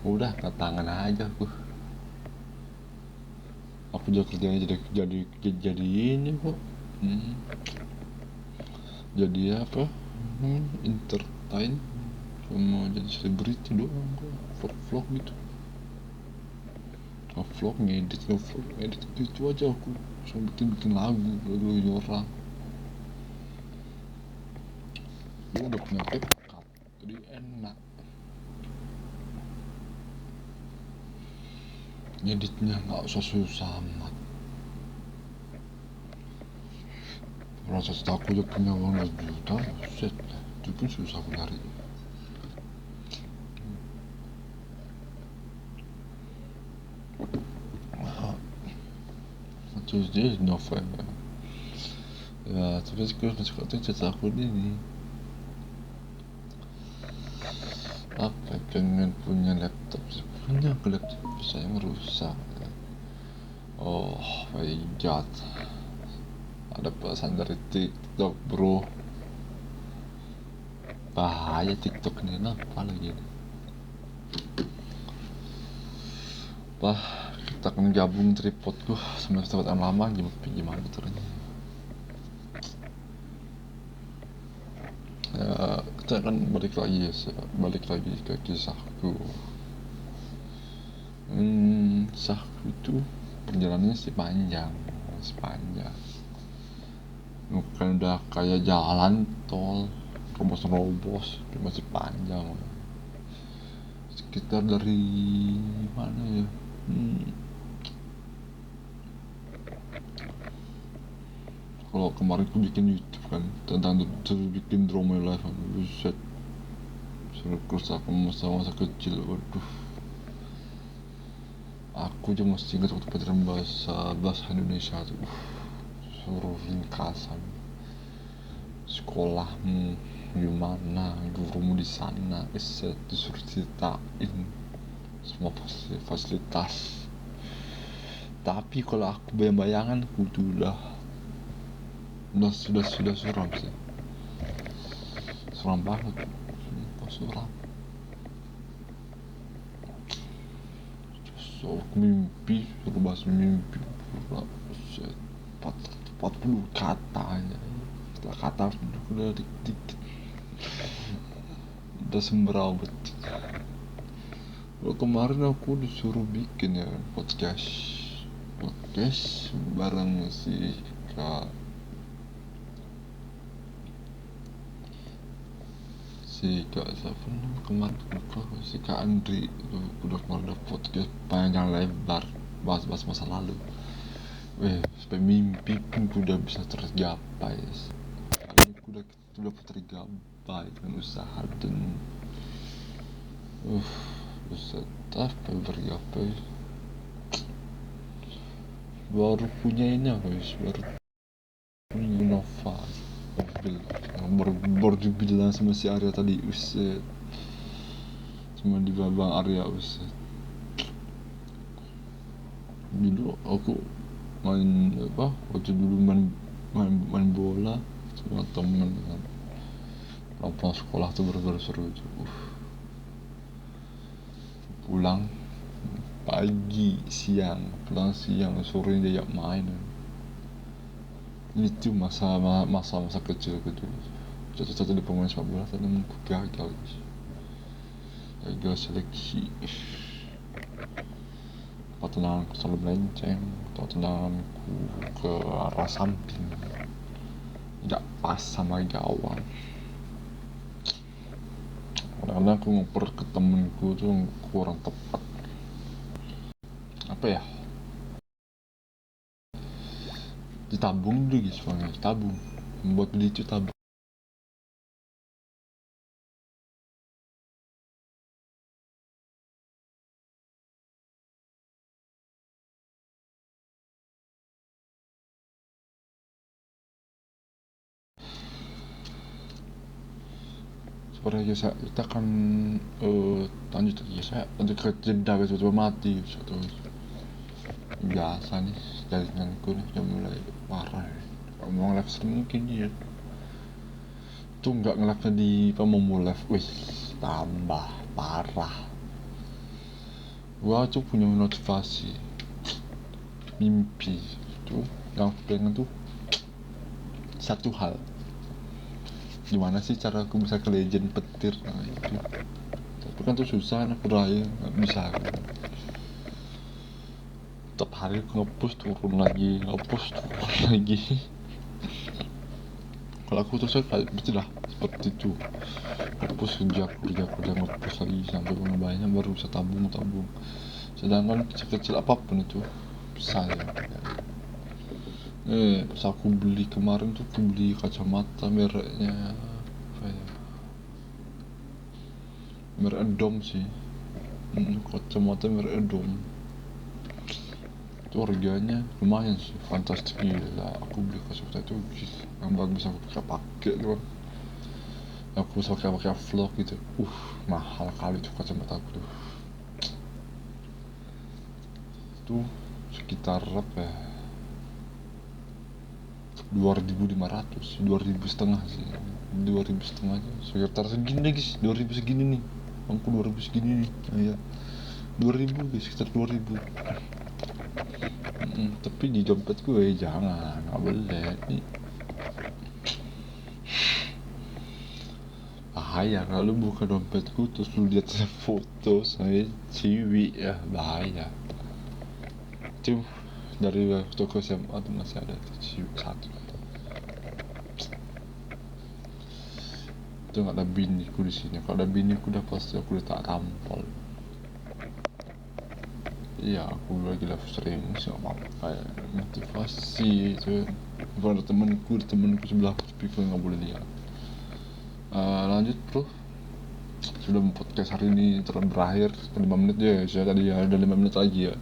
udah angkat tangan aja aku juga kerjanya jadi ini kok jadi apa entertain sama jadi selebriti doang kok, vlog gitu, vlog ngedit gitu aja aku sama bikin lagu orang. Gue udah punya tekad jadi enak ngeditnya, nggak usah susah amat. Rasa aku udah punya uang 2 juta set, itu pun susah aku nyari. Terus dia novel ya, terus gue masuk ke cerita aku ini apa, pengen punya laptop sebenarnya, ke laptop saya merusak. Oh my god, ada pesan dari TikTok bro, bahaya TikTok ini, kenapa lagi kita akan gabung tripodku sama tempat yang lama gimana caranya ya. Kita akan balik lagi ke kisahku. Kisahku itu perjalanannya sih panjang, bukan udah kayak jalan tol robos masih panjang, sekitar dari mana ya, kalau kemarin aku bikin YouTube kan tentang bikin drama live, buset suruh kerusak masa kecil, waduh aku aja masih ingat waktu pelajaran bahasa Indonesia tuh, suruh ringkasan sekolahmu gimana, gurumu di sana, disuruh ceritain semua fasilitas. Tapi kalau aku bayang-bayangan aku tuh sudah suram sih, suram banget, suram. So mimpi, suruh bahas mimpi pula, 40 kata aja, setelah kata udah dikit udah semberawet. Kalau kemarin aku disuruh bikin ya podcast bareng si Kak siapa kemarin si Kak Andri, udah keluar podcast panjang lebar bahas masa lalu. Sampai mimpi pun udah bisa tergapai, karena udah tergapai dengan usaha dan bisa bergapai. baru punya ini guys, baru punya Nova mobil yang baru dibilang sama si Arya tadi, uset cuma di babang Arya, uset. Dulu aku main waktu dulu main bola sama temen kan, pulang sekolah tuh bener-bener seru tuh. Pulang pagi, siang, pulang siang, sore diajak main. Itu masa kecil gitu. Cita-cita di pemain sepak bola tapi aku gagal, guys. Gagal seleksi. Tendanganku selalu melenceng, atau tendanganku ke arah samping, tidak pas sama gawang. Kadang-kadang aku ngoper ke temenku tuh kurang tepat. Apa ya? Ditabung dulu guys, soalnya tabung. Membuat beli itu tabung. Sebenarnya kita akan lanjut lagi ya, saya untuk ke jeda guys, coba mati satu biasa nih jaringanku nih udah mulai parah ya. Kalau mau live stream mungkin ya tuh nggak ngelaknya di mau live, wih tambah parah. Gua tuh punya motivasi mimpi tuh yang pengen tuh satu hal, gimana sih cara aku bisa ke legend petir, nah itu tapi kan tuh susah, anak beraya nggak bisa kan. Tiap hari aku ngepush turun lagi, ngepush turun lagi. Kalau aku tuh saya kayak betul lah seperti itu, ngepush kerja ngepush lagi sampai uang banyak baru bisa tabung. Sedangkan kecil-kecil apapun itu bisa ya. Pas aku beli kemarin tuh aku beli kacamata mereknya apa ya, merek Edom sih. Kacamata merek Edom itu harganya lumayan sih, fantastis gila. Aku beli kacamata itu yang bagus, aku bisa pakai tuh, aku bisa pakai vlog gitu. Mahal kali tuh kacamata aku tuh sekitar apa ya, 2.500, 2.000 setengah sih, 2.000 setengah aja sekitar segini guys, 2.000 segini nih, angku 2.000 segini nih, ya 2.000 guys, sekitar 2.000. Tapi di dompet gue jangan, nggak boleh nih, bahaya kalau buka dompetku terus lu lihat foto saya ciwi ya, bahaya. Tuh dari toko SMA tuh masih ada ciwi satu, itu nggak ada biniku di sini. Kalau ada biniku udah pasti aku udah tak tampol. Iya, aku lagi live stream sih, nggak apa-apa, kayak motivasi itu. Bukan ada temenku sebelah tapi gue nggak boleh lihat. Lanjut bro, sudah podcast hari ini berakhir 5 menit ya, saya tadi ya ada 5 menit lagi ya.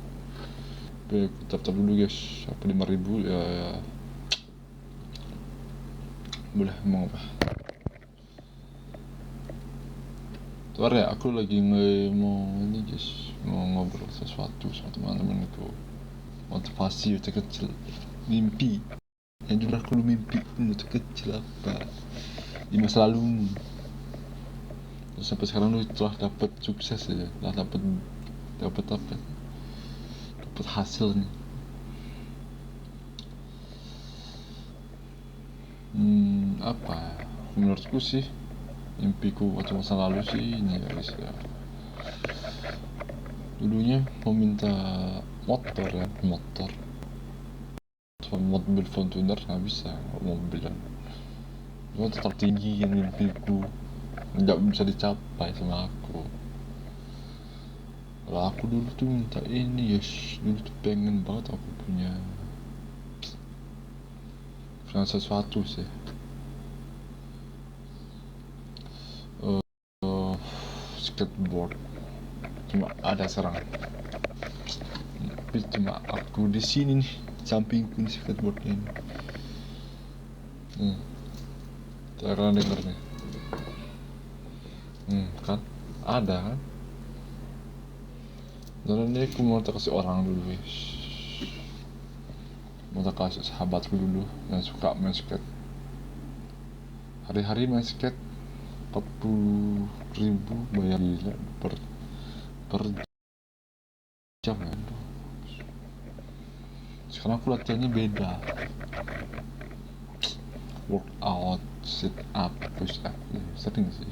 Oke, tetap dulu guys, sampai 5.000 ya. Boleh mau apa? Tuh ya, aku lagi mau ini guys, mau ngobrol sesuatu sama teman-teman itu, motivasi waktu kecil, mimpi yang dulu aku mimpi waktu kecil apa di masa lalu. Terus sampai sekarang lu telah dapat sukses ya, telah dapat hasilnya. Apa menurutku sih mimpiku waktu masa lalu sih ini guys ya, dulunya mau minta motor mobil Fortuner nggak bisa, mobilan cuma tetap tinggi yang mimpiku nggak bisa dicapai sama aku. Kalau aku dulu tuh minta ini guys, dulu tuh pengen banget aku punya sesuatu sih, skateboard, cuma ada serang tapi cuma aku di sini nih sampingku nih skateboardnya ini. Cara denger nih. Kan ada kan. Dan ini aku mau tak kasih orang dulu guys. Mau tak kasih sahabatku dulu yang suka main skate. Hari-hari main skate 40.000 bayar gila per jam ya. Sekarang aku latihannya beda, workout, sit up, push up, ya, sering sih.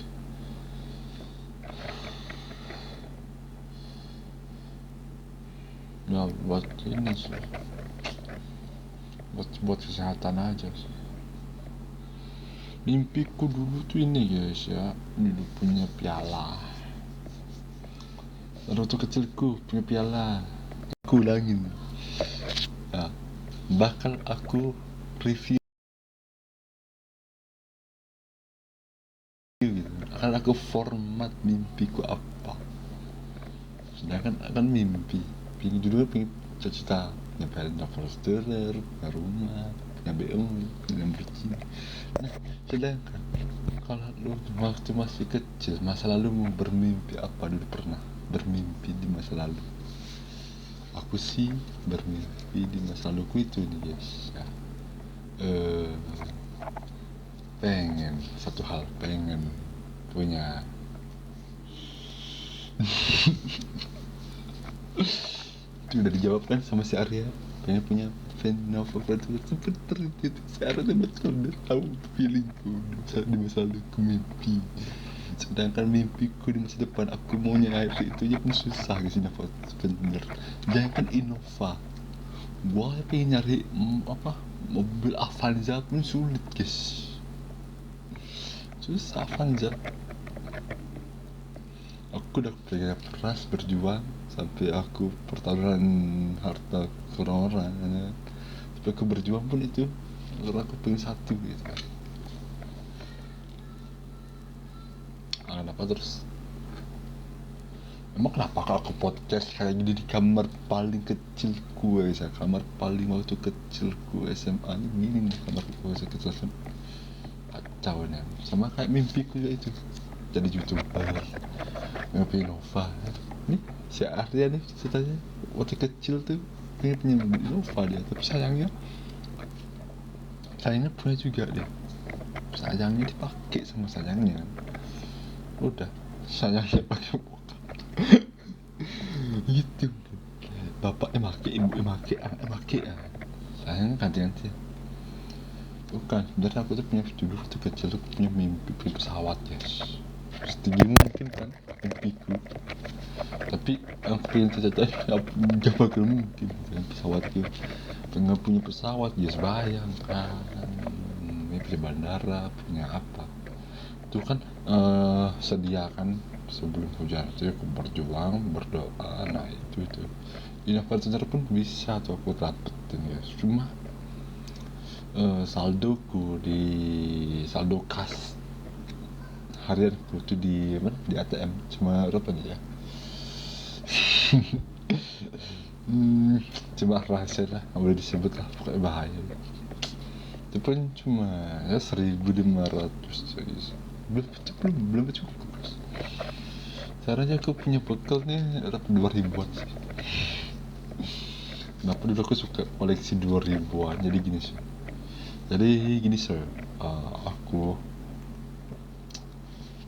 Ya buat ini sih, buat kesehatan aja sih. Mimpiku dulu tuh ini guys ya, dulu punya piala. Waktu kecilku punya piala, aku ulangin ya, bahkan aku review gitu, akan aku format mimpiku apa. Sedangkan akan mimpi dulu pengen cita-cita punya Forester, punya rumah, punya BMW, punya Lamborghini. Nah sedangkan kalau lu waktu masih kecil, masa lalu mau bermimpi apa dulu, pernah bermimpi di masa lalu? Aku sih bermimpi di masa laluku itu nih guys ya, pengen satu hal, pengen punya itu udah dijawab kan sama si Arya, pengen punya fan novel itu bener gitu. Si Arya tuh betul, udah tahu feelingku di masa lalu aku mimpi. Sedangkan mimpiku di masa depan aku maunya itu aja pun susah guys. Innova bener, jangan kan Innova, gua pengen nyari mobil Avanza pun sulit guys, susah Avanza. Aku udah kerja keras berjuang sampai aku pertaruhan harta ke orang-orang ya. Sampai aku berjuang pun itu karena aku pengen satu gitu kan. Kenapa terus? Emang kenapa kalau aku podcast kayak gini di kamar paling kecilku guys ya, kamar paling waktu kecilku SMA ini gini nih kamarku waktu kecil SMA. Kacau nih, sama kayak mimpiku itu jadi YouTuber, mimpi Nova. Nih si Arya nih ceritanya waktu kecil tuh pengen punya mobil Nova dia, tapi sayangnya punya juga dia, sayangnya dipakai sama sayangnya, udah sayangnya pakai bokap gitu. Bapak make, ibu make, anak make, sayangnya ganti-ganti. Bukan, sebenarnya aku tuh punya dulu waktu kecil tuh punya mimpi punya pesawat guys. Setinggi mungkin kan mimpiku, tapi aku pengen cita-cita gak bakal mungkin dengan pesawat tuh. Pengen punya pesawat guys, bayangkan ini punya bandara, punya apa itu kan sediakan sebelum hujan itu aku berjuang berdoa. Nah itu Innova pun bisa tuh aku dapetin ya, cuma saldoku di saldo kas harianku itu di ATM cuma berapa nih ya cuma rahasia lah, nggak boleh disebut lah, pokoknya bahaya. Itu pun cuma ya 1.500 belum cukup guys. Caranya aku punya bekal nih dapat 2.000-an sih. Kenapa dulu aku suka koleksi 2.000-an? Jadi gini sih, aku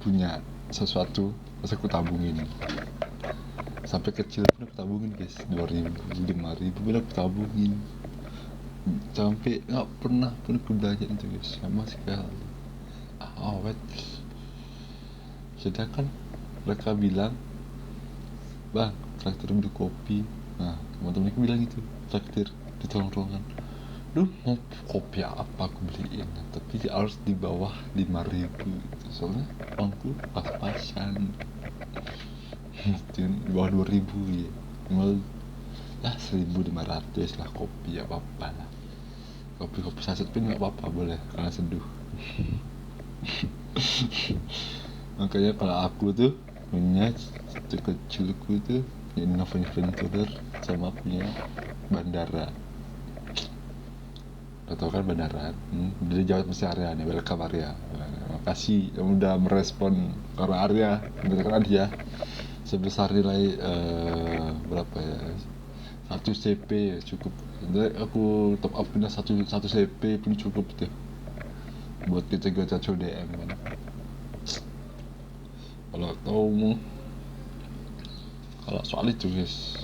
punya sesuatu terus aku tabungin sampai kecil pun aku tabungin guys, 2.000, 5.000 pun aku tabungin sampai nggak pernah pun aku belanja itu guys sama sekali. Awet. Sedangkan mereka bilang, bang traktir beli kopi. Nah teman-temanku bilang gitu, traktir di tongkrongan. Lu mau kopi apa aku beliin, tapi harus di bawah 5.000 gitu. Soalnya uangku pas-pasan di bawah 2.000 ya, mal lah 1.500 lah kopi, ya apa-apa lah, kopi saset pun nggak apa-apa, boleh karena seduh. Makanya kalau aku tuh punya kecilku tuh punya Innova Venturer sama punya bandara. atau kan Bandaran. Dari jawab masih Arya nih, welcome Arya. Makasih yang udah merespon. Karena Arya kebetulan dia sebesar nilai berapa ya, 1 CP ya cukup. Jadi aku top up pindah 1 CP pun cukup tuh buat kita CODM kan. Kalau tahu kalau soal itu guys,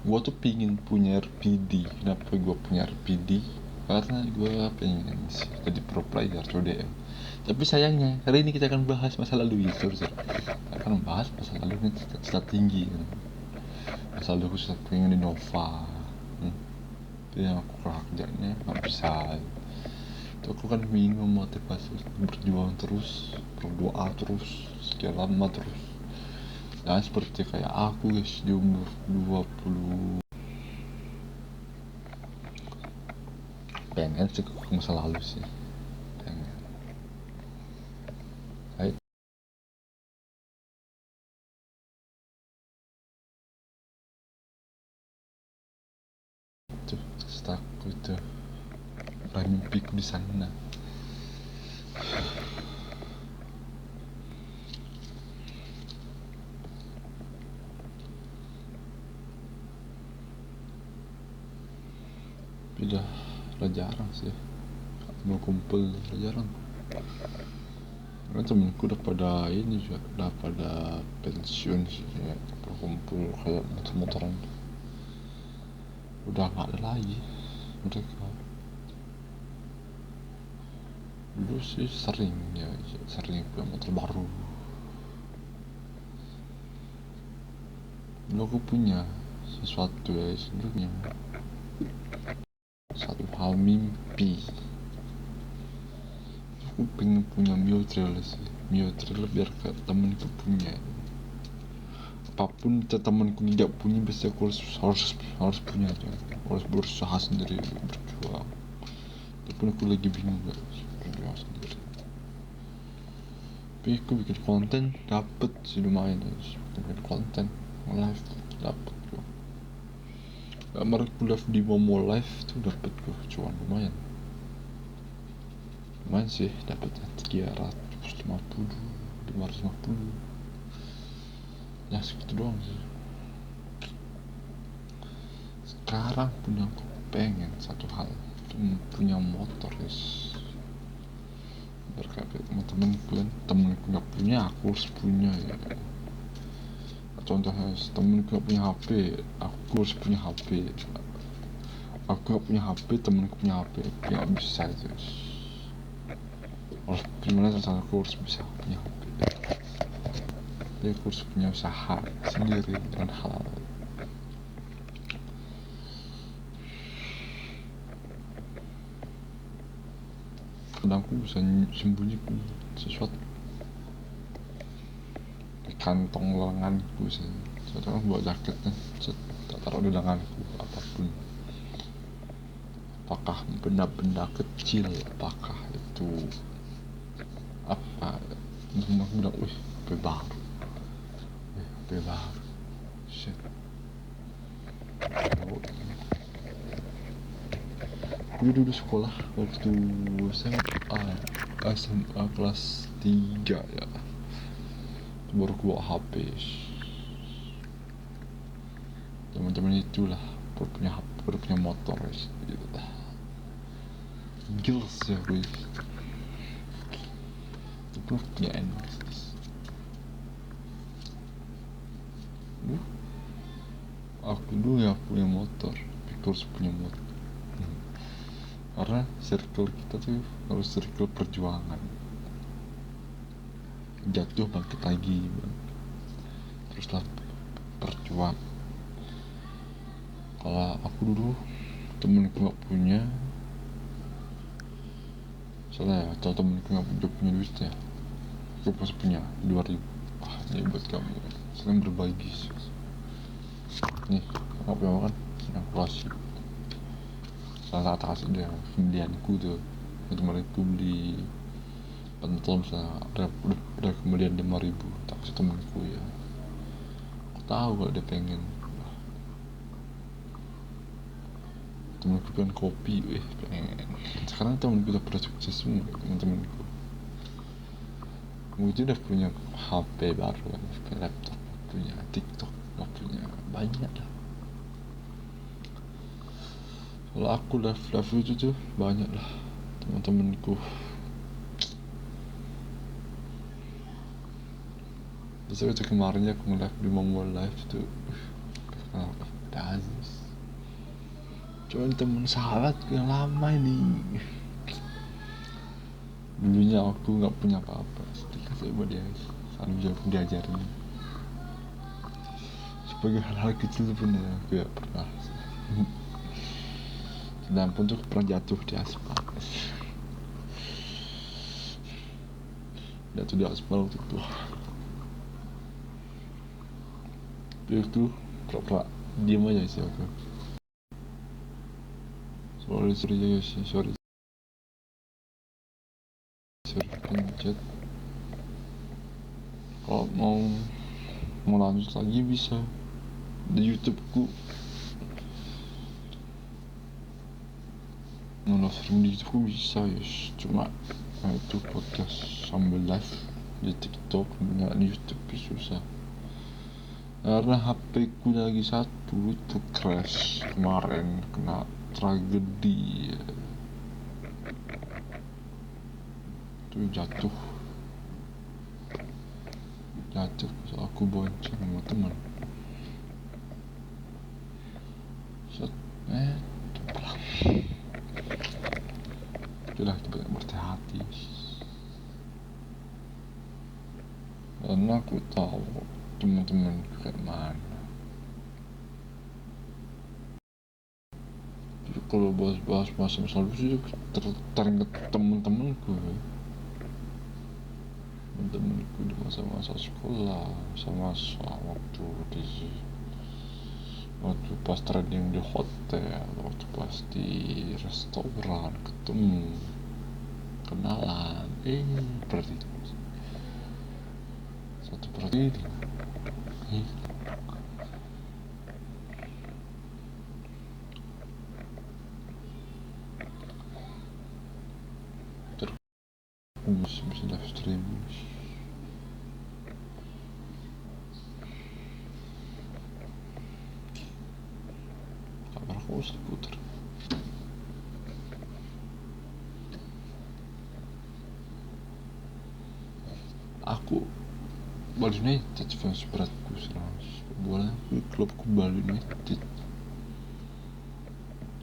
gua tuh pingin punya RPD. Kenapa gua punya RPD? Karena gua pengen sih jadi pro player CODM. Tapi sayangnya hari ini kita akan bahas masa lalu ya, sorry. Kita akan bahas masa lalu ini cita tinggi kan. Masa lalu aku pengen di Nova. Itu yang aku kerjanya nggak bisa. Itu aku kan bingung motivasi berjuang terus, berdoa terus, sekian lama terus. Nah seperti kayak aku guys di umur 20. Pengen sih ke masa lalu sih, pengen. Ayo. Tuh aku tuh mimpiku di sana. Udah jarang sih mau kumpul, jarang. Karena temenku udah pada ini juga, udah pada pensiun sih ya. Berkumpul kayak motor-motoran udah nggak ada lagi mereka. Dulu sih sering punya motor baru. Dulu aku punya sesuatu ya, sebenarnya satu hal mimpi. Aku pengen punya Mio Trail sih, biar kayak temenku punya. Apapun temenku tidak punya, biasanya aku harus punya aja. Harus berusaha sendiri, berjuang. Tapi aku lagi bingung guys, berjuang sendiri. Tapi aku bikin konten dapet sih lumayan guys, bikin konten live dapet gue. Kemarin aku live di Momo Live tuh dapet gue cuan lumayan sih, dapetnya 350, 550 ya segitu doang sih. Sekarang punya aku pengen satu hal, punya motor guys. Berkait temen-temenku kan, temenku gak punya, aku harus punya ya. Contohnya temenku gak punya HP, aku harus punya HP. Aku gak punya HP, temenku punya HP, gak bisa guys. Harus gimana caranya aku harus bisa punya HP. Jadi aku harus punya usaha sendiri dengan halal. Kadang aku bisa sembunyikan sesuatu di kantong lenganku sih. Soalnya aku bawa jaketnya, tak taruh di lenganku apapun. Apakah benda-benda kecil, apakah itu apa? Aku bilang, wih, HP baru, shit. Dulu sekolah waktu SMA kelas 3 ya, baru bawa HP. Zaman itulah baru punya HP, baru punya motor gitu lah. Gils ya gue itu punya enak. Aku dulu ya punya motor, tapi harus punya motor karena circle kita tuh harus circle perjuangan, jatuh bangkit lagi bang. Teruslah berjuang. Kalau aku dulu temenku gak punya, soalnya atau temenku gak punya duit ya, aku pasti punya 2.000. Ini buat kamu, sering berbagi. Nih kamu punya makan yang klasik, salah satu hasil dia kemudianku tuh. Kemarin aku beli pentol misalnya udah kemudian 5.000, tak kasih temenku ya. Aku tahu kalau dia pengen. Temenku pengen kopi, pengen sekarang temen gue udah pada sukses semua, temen-temenku. Mungkin udah punya HP baru, HP laptop, punya TikTok, punya banyak lah. Kalau aku live itu tuh banyak lah teman-temanku. Terus itu kemarin aku nge-live di Mongol Live tuh, kenapa? Ada Aziz, cuman temen sahabatku yang lama ini. Dulunya aku nggak punya apa-apa, dikasih sama dia, sambil aku diajarin sebagai hal-hal kecil pun ya aku ya pernah. Dan pun tuh pernah jatuh di aspal, jatuh di aspal waktu itu. Tapi itu pura-pura diem aja sih aku. Sorry pencet. Kalau mau lanjut lagi bisa di YouTubeku. Mau stream di YouTubeku bisa ya, cuma itu podcast sambil live di TikTok, nggak di YouTube susah. Karena HP ku lagi satu itu crash kemarin, kena tragedi itu, jatuh so aku bonceng sama teman. Pulang. Itulah kita berhati-hati. Karena aku tahu teman-teman kayak mana. Jadi kalau bahas masa lalu itu teringat teman-temanku di masa-masa sekolah, masa waktu pas training di hotel, waktu pas di restoran ketemu, kenalan, berarti satu berarti terus bisa live stream. Kamera aku usah putar. Aku Bali United fans beratku serangan bola, klubku Bali United.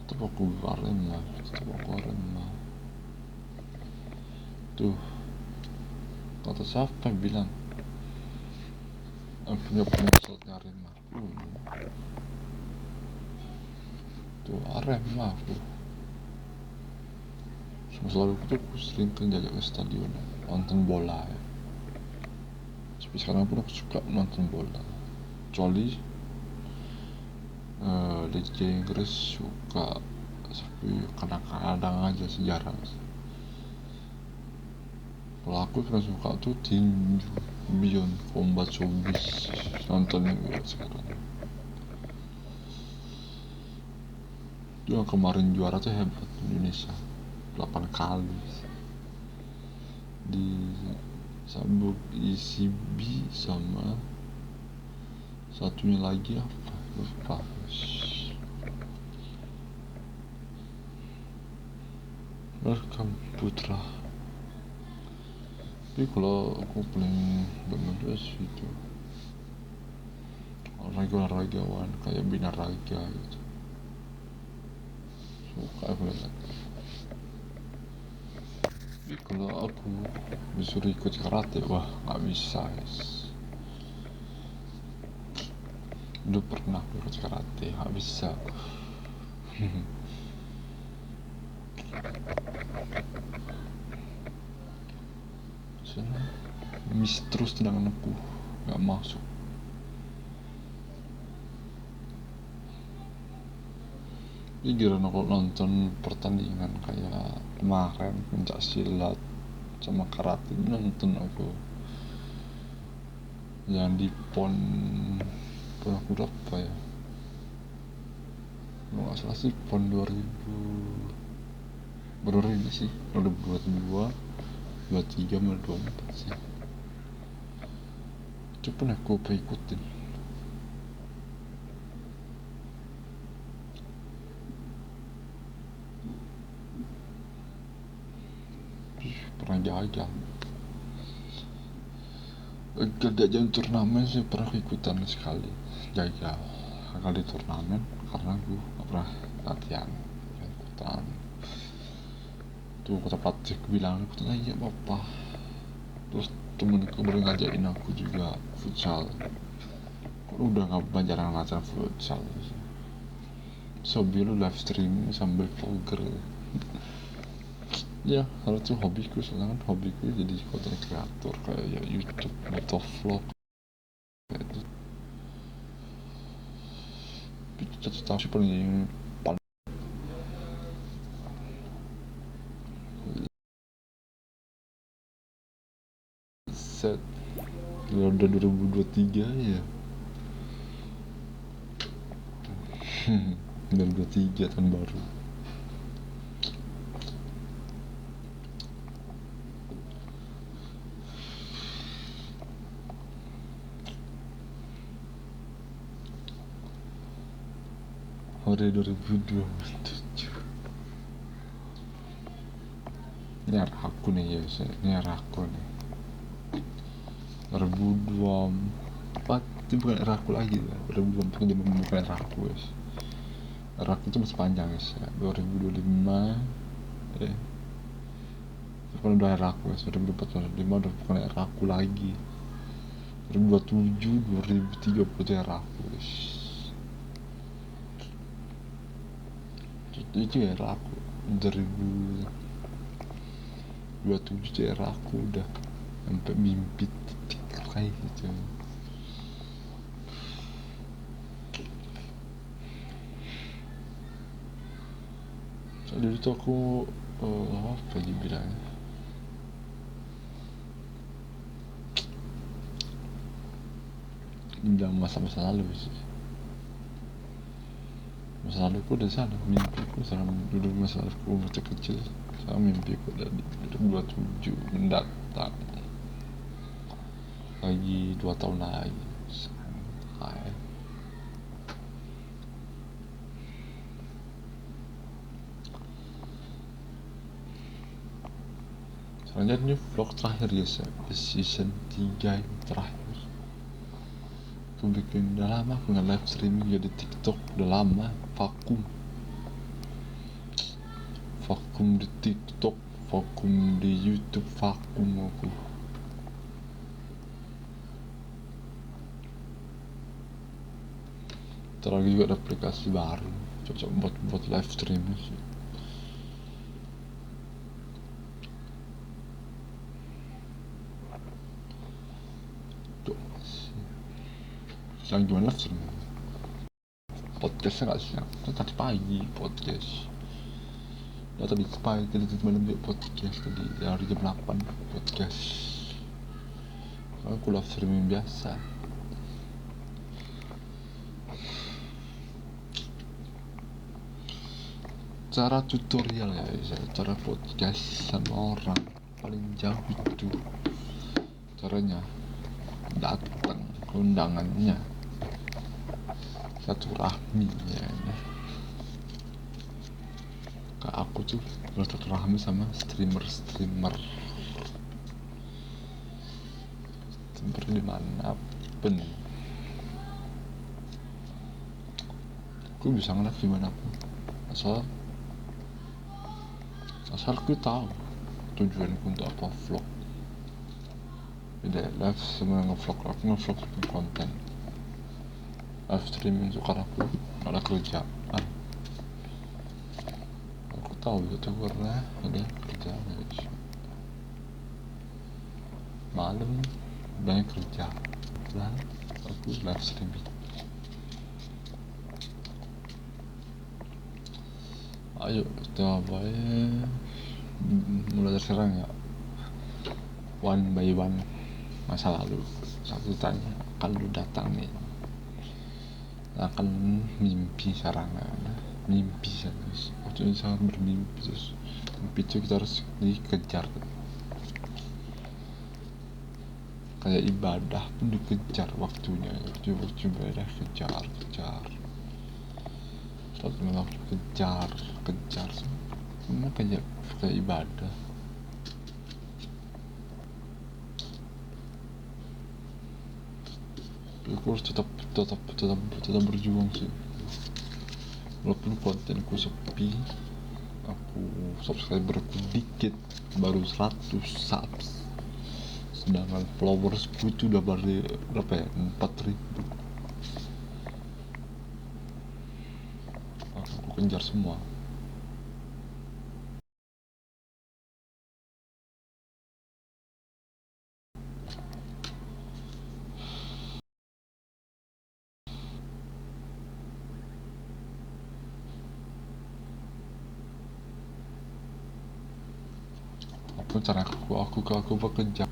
Tetap aku Arema. Tuh, kata siapa yang bilang aku nggak punya slotnya Arema? Tuh Arema aku. Selalu aku sering kan jaga ke stadion nonton bola ya. Tapi sekarang pun aku suka nonton bola. Kecuali Liga Inggris suka, tapi kadang-kadang aja sejarah. Kalau aku pernah suka tuh tinju, Beyond Combat Showbiz, nonton juga sekarang. Itu yang kemarin juara tuh hebat, Indonesia 8 kali di sabuk ECB sama satunya lagi apa lupa. Welcome Putra. Tapi kalau aku paling demen itu olahragawan kayak binaraga gitu, suka aku lihat. Tapi kalau aku disuruh ikut karate, wah nggak bisa guys. Dulu pernah ikut karate, nggak bisa. Terus tendangan aku nggak masuk. Ini gila kalau nonton pertandingan kayak kemarin pencak silat sama karate, nonton aku yang di pon aku berapa ya, nggak salah sih pon 2000 baru rilis sih 2022, 23 sama 24 sih. Itu pun aku ikutin. Pernah jajan jajan turnamen sih, pernah ikutan sekali jajan kali turnamen karena gue gak pernah latihan ikutan tuh kata pelatih bilang ikutan aja apa. Terus temenku baru ngajakin aku juga futsal, udah gak jarang latihan futsal sih. Sobi lu live streaming sambil vlogger ya, kalau itu hobiku, soalnya kan hobiku jadi konten kreator kayak ya YouTube, motovlog kayak itu. Cita-cita sih paling set udah 2023 ya. 2023 tahun baru. Hari 2027. Ini arah aku nih ya, ini arah aku nih. 2024 itu bukan era aku lagi ya. 2024 itu bukan era aku guys. Era aku itu masih panjang guys ya. 2025 ya. Bukan udah era aku guys. 2024 2025 udah bukan era aku lagi. 2027 2030 itu era aku guys. Itu era aku. 2027 itu era aku udah sampai mimpi titik kayak gitu. Dulu tuh aku apa dibilangnya, bilang masa-masa lalu sih. Masa laluku udah sana, mimpiku sama dulu masa laluku waktu kecil sama mimpiku udah di 2027 mendatang lagi 2 tahun lagi. Santai. Soalnya ini vlog terakhir guys ya, season 3 yang terakhir. Aku bikin udah lama, aku nggak live streaming jadi TikTok udah lama, vakum di TikTok, vakum di YouTube, vakum aku. Terlagi juga ada aplikasi baru cocok buat live streaming sih. Yang gimana live streaming? Podcastnya nggak siap, tadi pagi podcast. Ya tadi pagi tadi malam juga podcast tadi dari jam 8 podcast. Aku live streaming biasa. Cara tutorial ya, cara podcast sama orang paling jauh itu caranya datang ke undangannya, satu rahmi ya. Kak aku tuh satu rahmi sama streamer dimanapun. Aku bisa ngeliat gimana pun asal aku tahu tujuanku untuk apa vlog. Beda live sama ngevlog, aku ngevlog bikin konten. Live streaming suka aku ada kerjaan. Aku tahu itu karena ada kerjaan guys. Malam banyak kerja dan aku live streaming. Ayo kita mulai dari sekarang ya, one by one masa lalu. Satu tanya kalau datang nih akan mimpi sekarang, mimpi saya waktu ini sangat bermimpi, terus mimpi itu kita harus dikejar. Kayak ibadah pun dikejar waktunya, waktu ibadah kejar saat malam kejar semua kayak ibadah. Aku harus tetap berjuang sih, walaupun kontenku sepi, aku subscriberku dikit, baru 100 subs, sedangkan followersku itu udah berapa ya, 4.000. Aku kejar semua. Apa cara aku bekerja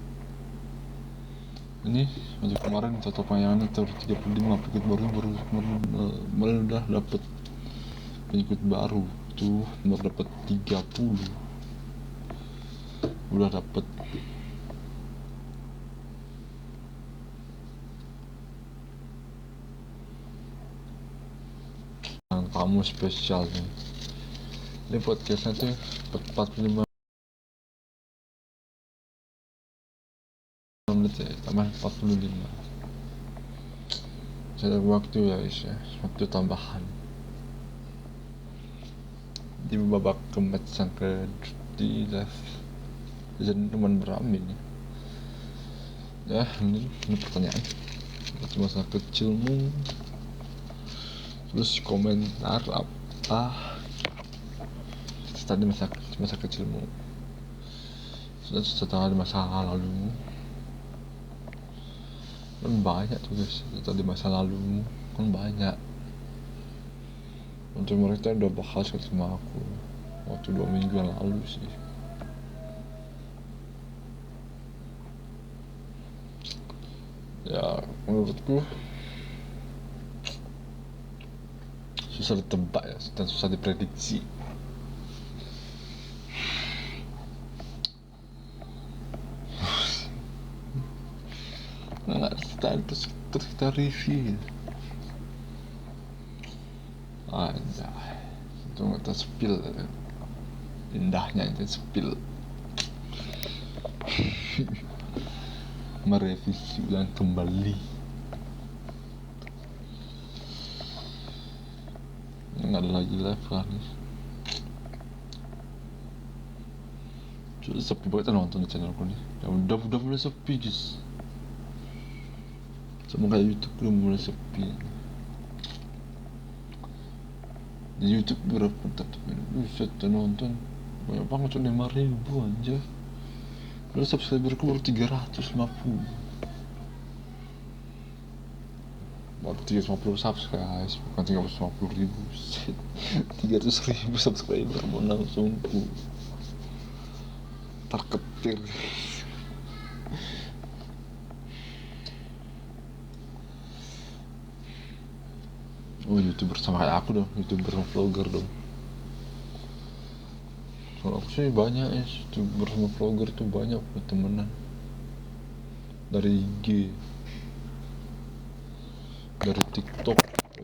ini aja. Kemarin satu tayangan itu 35 pengikut baru udah dapet pengikut baru tuh, baru dapet 30, udah dapet kamu spesial nih. Ini podcastnya tuh 45 menit ya, tambah 45. Saya waktu ya guys ya, waktu tambahan di babak kematch yang di live jadi teman berambil ya. Ini pertanyaan cuma masalah kecilmu, terus komentar apa tadi masa kecilmu, setelah masa lalumu kan banyak tuh guys. Tadi masa lalumu kan banyak. Untuk mereka udah bahas sama aku waktu 2 minggu yang lalu sih. Ya menurutku susah ditebak ya, dan susah diprediksi. Nggak terus kita review aja itu, nggak terspil indahnya itu spill. Merevisi ulang kembali. Nggak ada lagi live kan, sudah sepi banget nonton di channelku nih. Udah mulai sepi guys, sama kayak YouTube udah mulai sepi. Di YouTube berapa buset nonton banyak banget, cuma 5.000 aja. Lalu subscriberku baru 350, baru 350 subscribe, bukan 350.000. 300.000 subscriber mau langsungku terketir. Oh, YouTuber sama kayak aku dong, YouTuber sama vlogger dong. Kalau aku sih banyak ya, YouTuber sama vlogger tuh banyak buat temenan. Dari IG, dari TikTok,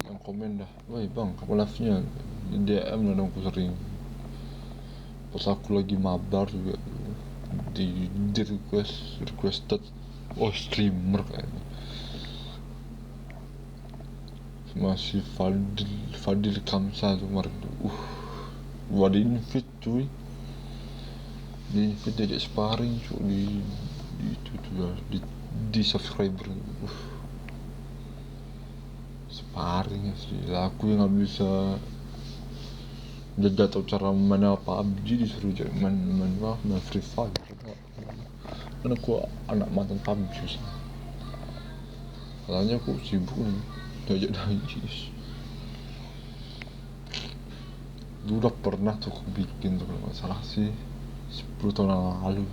yang komen dah, woi bang kapan live-nya, di DM lah dong aku sering. Pas aku lagi mabar juga di requested, oh streamer kayaknya. Masih Fadil Kamsa tuh kemarin tuh, gua di invite cuy, di invite jadi sparring cuy, itu tuh ya, di subscriber, sparring ya sih. Aku yang nggak bisa jaga atau cara main PUBG disuruh main Free Fire, karena aku anak mantan PUBG sih. Soalnya aku sibuk nih diajak nangis. Dulu udah pernah tuh aku bikin tuh, kalau nggak salah sih 10 tahun yang lalu,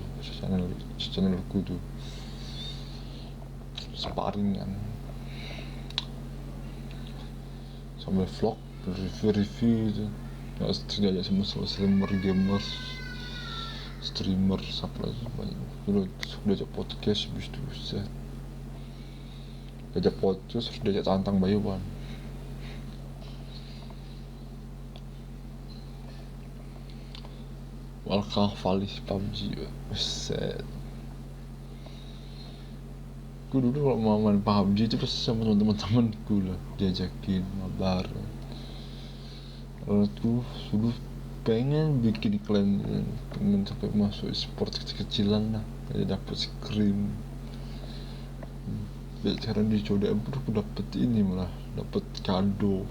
channelku tuh sparringan sambil vlog, review itu. Nggak diajak sama streamer gamers streamer siapa lagi banyak. Dulu diajak podcast habis itu set diajak podcast terus diajak tantang Bayuan. Welcome Valis PUBG set. Gue dulu kalau mau main PUBG itu pasti sama teman-temanku lah diajakin mabar. Aku dulu pengen bikin iklan, pengen sampai masuk sport kecil-kecilan lah, kayak dapet screen. Sekarang di CODM pun aku dapet ini, malah dapet kado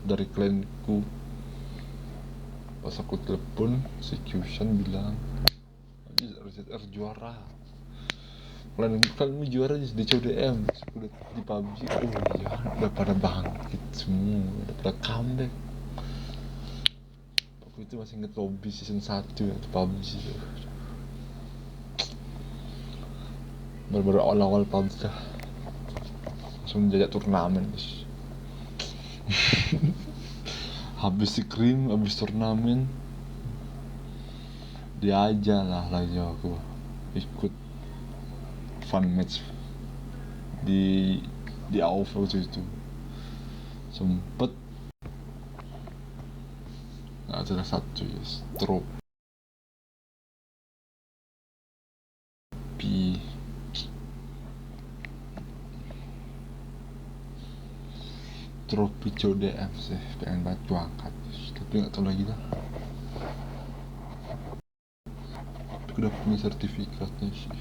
dari klienku. Pas aku telepon si Kyushan bilang RZR juara, kalian juara di CODM. Udah di PUBG, oh iya udah pada bangkit semua, udah pada comeback. Aku itu masih inget lobby season 1 ya, PUBG. Baru-baru awal-awal PUBG dah langsung jajak turnamen guys. Habis scrim, habis turnamen diajak lah lagi aku ikut fun match di AOV waktu itu. Sempet nggak ada satu ya, trofi CODM sih, pengen banget angkat tapi nggak tahu lagi lah. Aku udah punya sertifikatnya sih.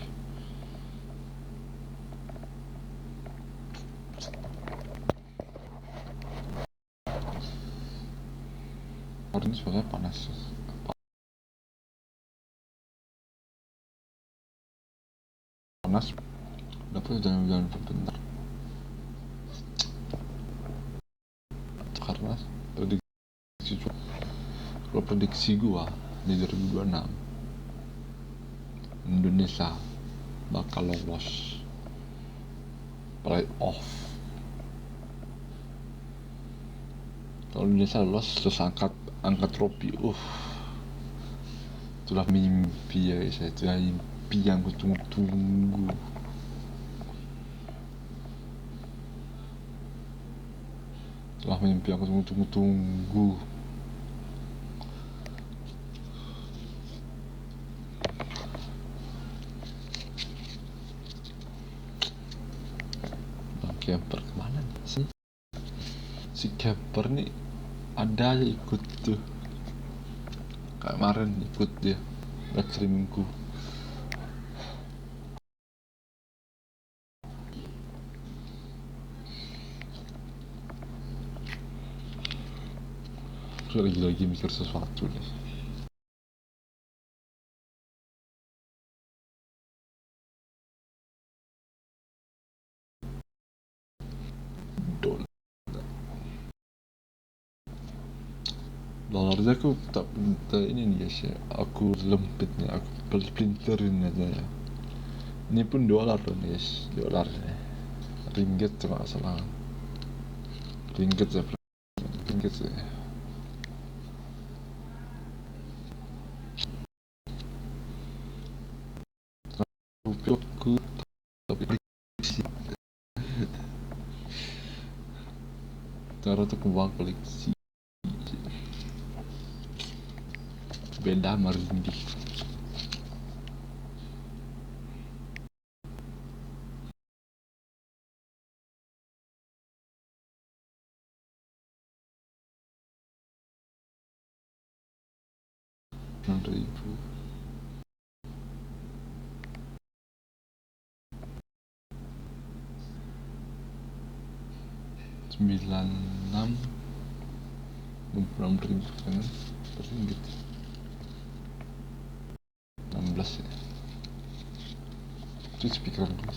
Hari ini soalnya panas dapat jalan-jalan sebentar karena prediksi gua di 2026 Indonesia bakal lolos playoff. Kalau Indonesia lolos terus angkat trofi, itulah mimpi ya guys, itu mimpi yang gue tunggu-tunggu. Itulah mimpi yang gue tunggu-tunggu. Bang Camper kemana sih? Si Camper nih ada aja ikut tuh, kayak kemarin ikut dia ekstrimku. Lagi mikir sesuatu guys. Dolar aku tak ini nih guys ya, aku lempit nih, aku pelinterin aja ya. Ini pun dolar loh guys, dolar ringgit tuh nggak salah, ringgit ya, ringgit ya. Rupiahku tapi koleksi, cara tuh kembang koleksi beda sama ringgit. Ribu 96 ribu kan ringgit 16 ya, itu pikiran gue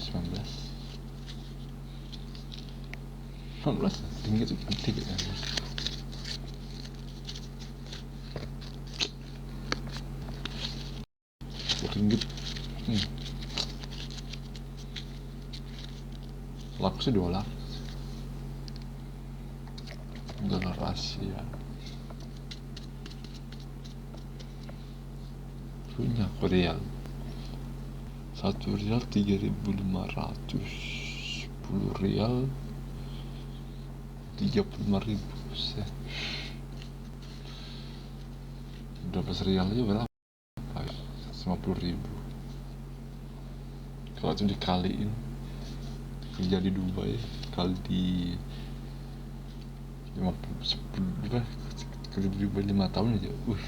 19 ringgit itu gede kan. Ringgit laku sih dolar Asia punya aku real. 1 rial 3.500, 10 rial 35.000. Set. 12 rial aja berapa? 150.000. Kalau itu dikaliin kerja di Dubai kali di 50 kerja di Dubai 5 tahun aja, 5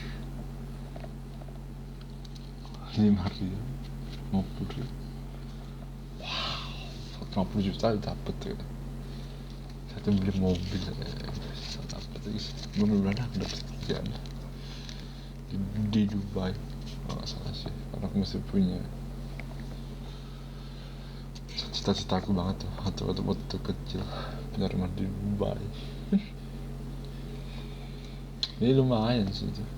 rial 50 rial, wow, 150 juta dapet tuh. Satu beli mobil, dapet mudah-mudahan aku dapet kerjaan di Dubai. Nggak salah sih, karena aku masih punya cita-citaku banget tuh waktu kecil punya rumah di Dubai. Ini lumayan sih tuh,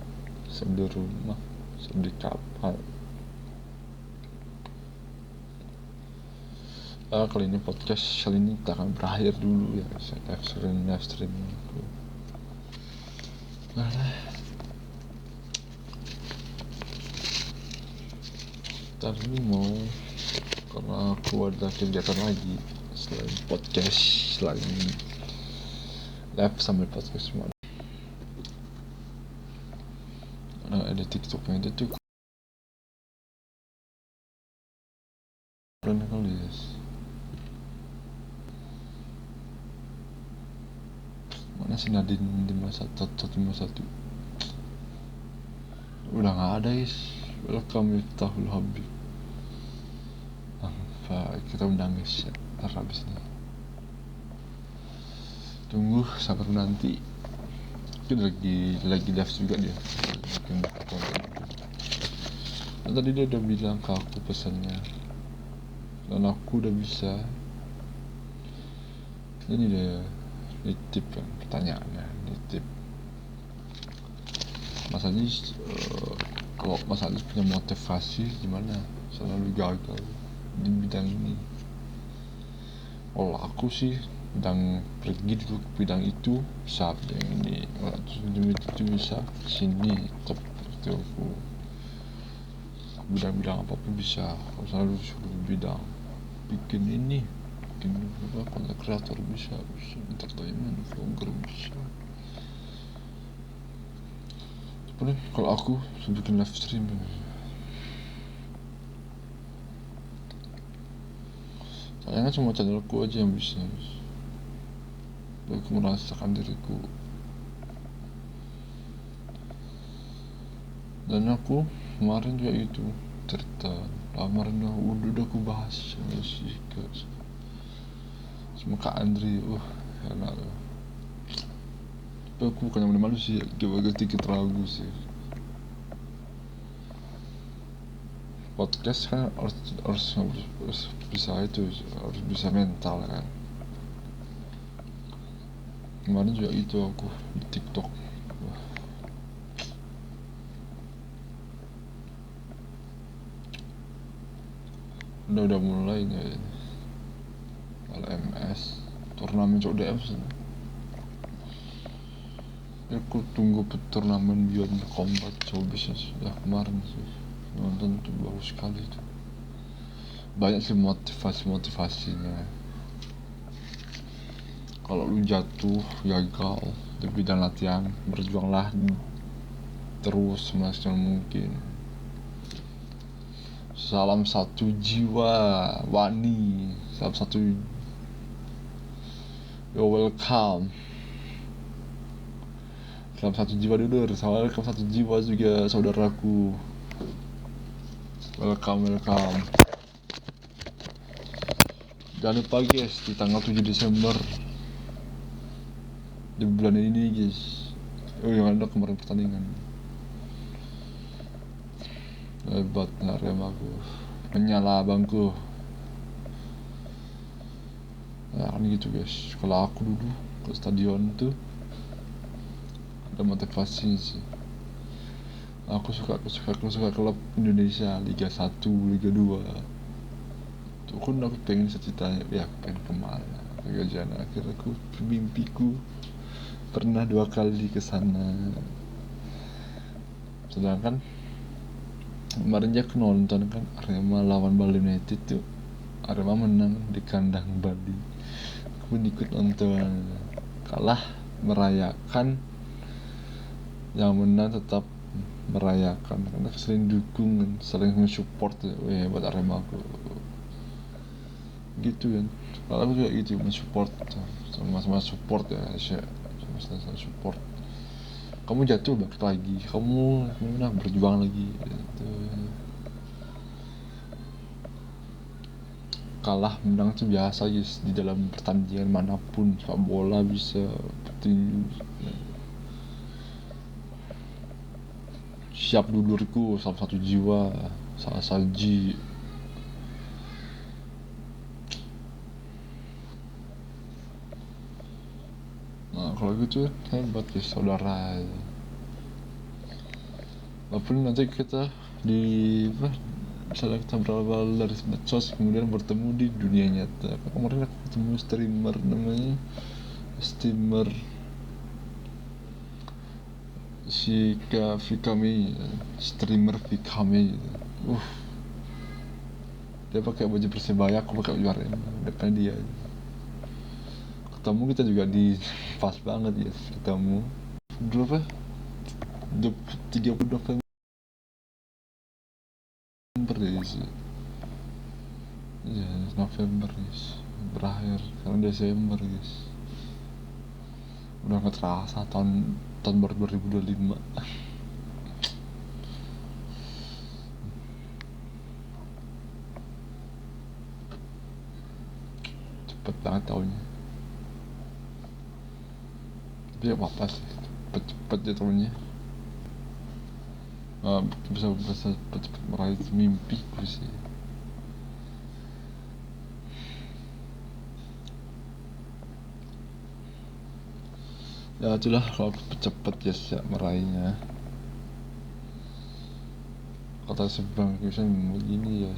bisa beli rumah, bisa beli kapal. Kali ini podcast kali ini kita akan berakhir dulu ya. Saya live stream aku. Ntar ini mau, karena aku ada kegiatan lagi selain podcast, selain live sambil podcast semua. Ada TikToknya itu tuh keren kali ya. Mana si Nadine 51 udah nggak ada guys. Welcome Miftahul Habib. Kita undang guys ya, ntar habis ini tunggu sampai nanti. Kita lagi live juga dia. Tadi dia udah bilang ke aku pesannya dan aku udah bisa. Ini dia nitip kan pertanyaannya, nitip Mas Aziz, kalau Mas Aziz punya motivasi gimana selalu gagal di bidang ini? Kalau aku sih bidang pergi dulu ke bidang itu bisa, bidang ini itu bisa, sini tetap itu aku bidang apapun bisa. Aku selalu suruh bidang bikin ini, bikin konten kreator bisa, entertainment vlogger bisa. Tapi kalau aku bikin live stream, sayangnya cuma channelku aja yang bisa. Aku merasakan diriku, dan aku kemarin juga itu cerita lamaran udah aku bahas sih ke sama Kak Andri. Enak. Tapi aku bukan yang malu sih, agak sedikit ragu sih. Podcast kan harus bisa itu, harus bisa mental kan. Kemarin juga itu aku di TikTok. Udah mulai nih LMS turnamen CODM sih. Aku tunggu turnamen Beyond Combat Showbiz ya kemarin sih, nonton tuh bagus sekali tuh. Banyak sih motivasinya. Kalau lu jatuh gagal di bidang latihan, berjuanglah terus semaksimal mungkin. Salam satu jiwa Wani, salam satu, you're welcome. Salam satu jiwa dulu, salam satu jiwa juga saudaraku. Welcome. Jangan lupa guys, di tanggal 7 Desember di bulan ini guys, yang ada kemarin pertandingan hebat Aremaku, menyala abangku ya kan gitu guys. Kalau aku dulu ke stadion tuh ada motivasi sih. Aku suka klub Indonesia Liga 1, Liga 2 tuh kan. Aku pengen cita-citanya ya, pengen kemana ke Gajah. Akhirnya aku mimpiku pernah 2 kali ke sana. Sedangkan Kemarin aja aku nonton kan Arema lawan Bali United tuh, Arema menang di kandang Bali, aku ikut nonton, kalah merayakan, yang menang tetap merayakan karena sering dukung kan, sering mensupport ya. Weh, buat Arema aku gitu kan, kalau aku juga gitu mensupport, sama-sama support ya, sama-sama support. Kamu jatuh balik lagi, kamu berjuang lagi gitu. Kalah menang itu biasa guys di dalam pertandingan manapun, sepak bola bisa, petinju. Siap dulurku, salah satu jiwa, salah salji. Nah kalau gitu hebat guys saudara. Walaupun nanti kita di misalnya kita berawal dari medsos kemudian bertemu di dunia nyata. Kemarin aku ketemu streamer namanya si Vikami, streamer Vikami gitu. Dia pakai baju Persebaya, aku pakai baju Arema, depan dia. Ketemu kita juga di pas banget ya ketemu. Dulu apa? 30 November guys. Iya, November guys. Berakhir sekarang Desember guys. Udah gak terasa tahun baru 2025. Cepet banget tahunnya. Tapi ya apa sih, cepet ya tahunnya. Bisa cepet meraih mimpi sih. Ya itulah kalau cepet ya meraihnya. Kata si Bang Kusen begini ya,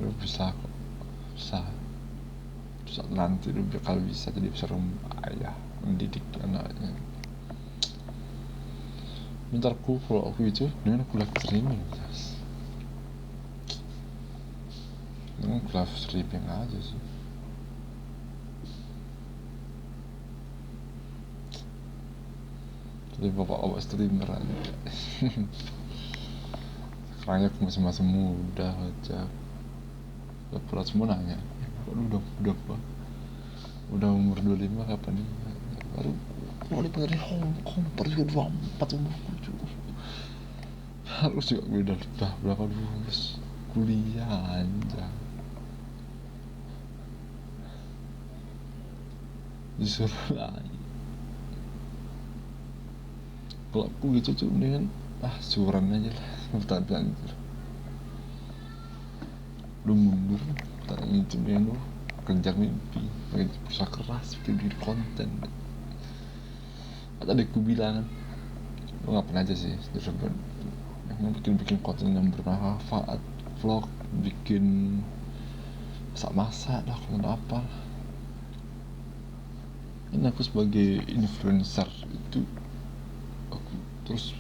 lu bisa kok, bisa nanti lu bakal bisa jadi seorang ayah mendidik anaknya. Bentar kalau aku itu dengan aku live streaming guys, dengan aku live streaming aja sih. Jadi bapak-bapak streamer aja. Sekarang aku masih muda aja. Berat semua nanya, udah umur 25 kapan nih? Baru mau dipanggil Hongkong, baru juga 24 umurku juga. Harus juga gue udah berapa lulus kuliah aja. Disuruh lagi. Kalau aku gitu tuh mendingan syukuran aja lah, bertahan lu mundur, bertahan itu mendingan lu kejar mimpi, berusaha keras bikin konten. Tadi aku bilang lu ngapain aja sih, emang bikin konten yang bermanfaat, vlog, bikin masak lah, konten apa. Ini aku sebagai influencer itu, aku terus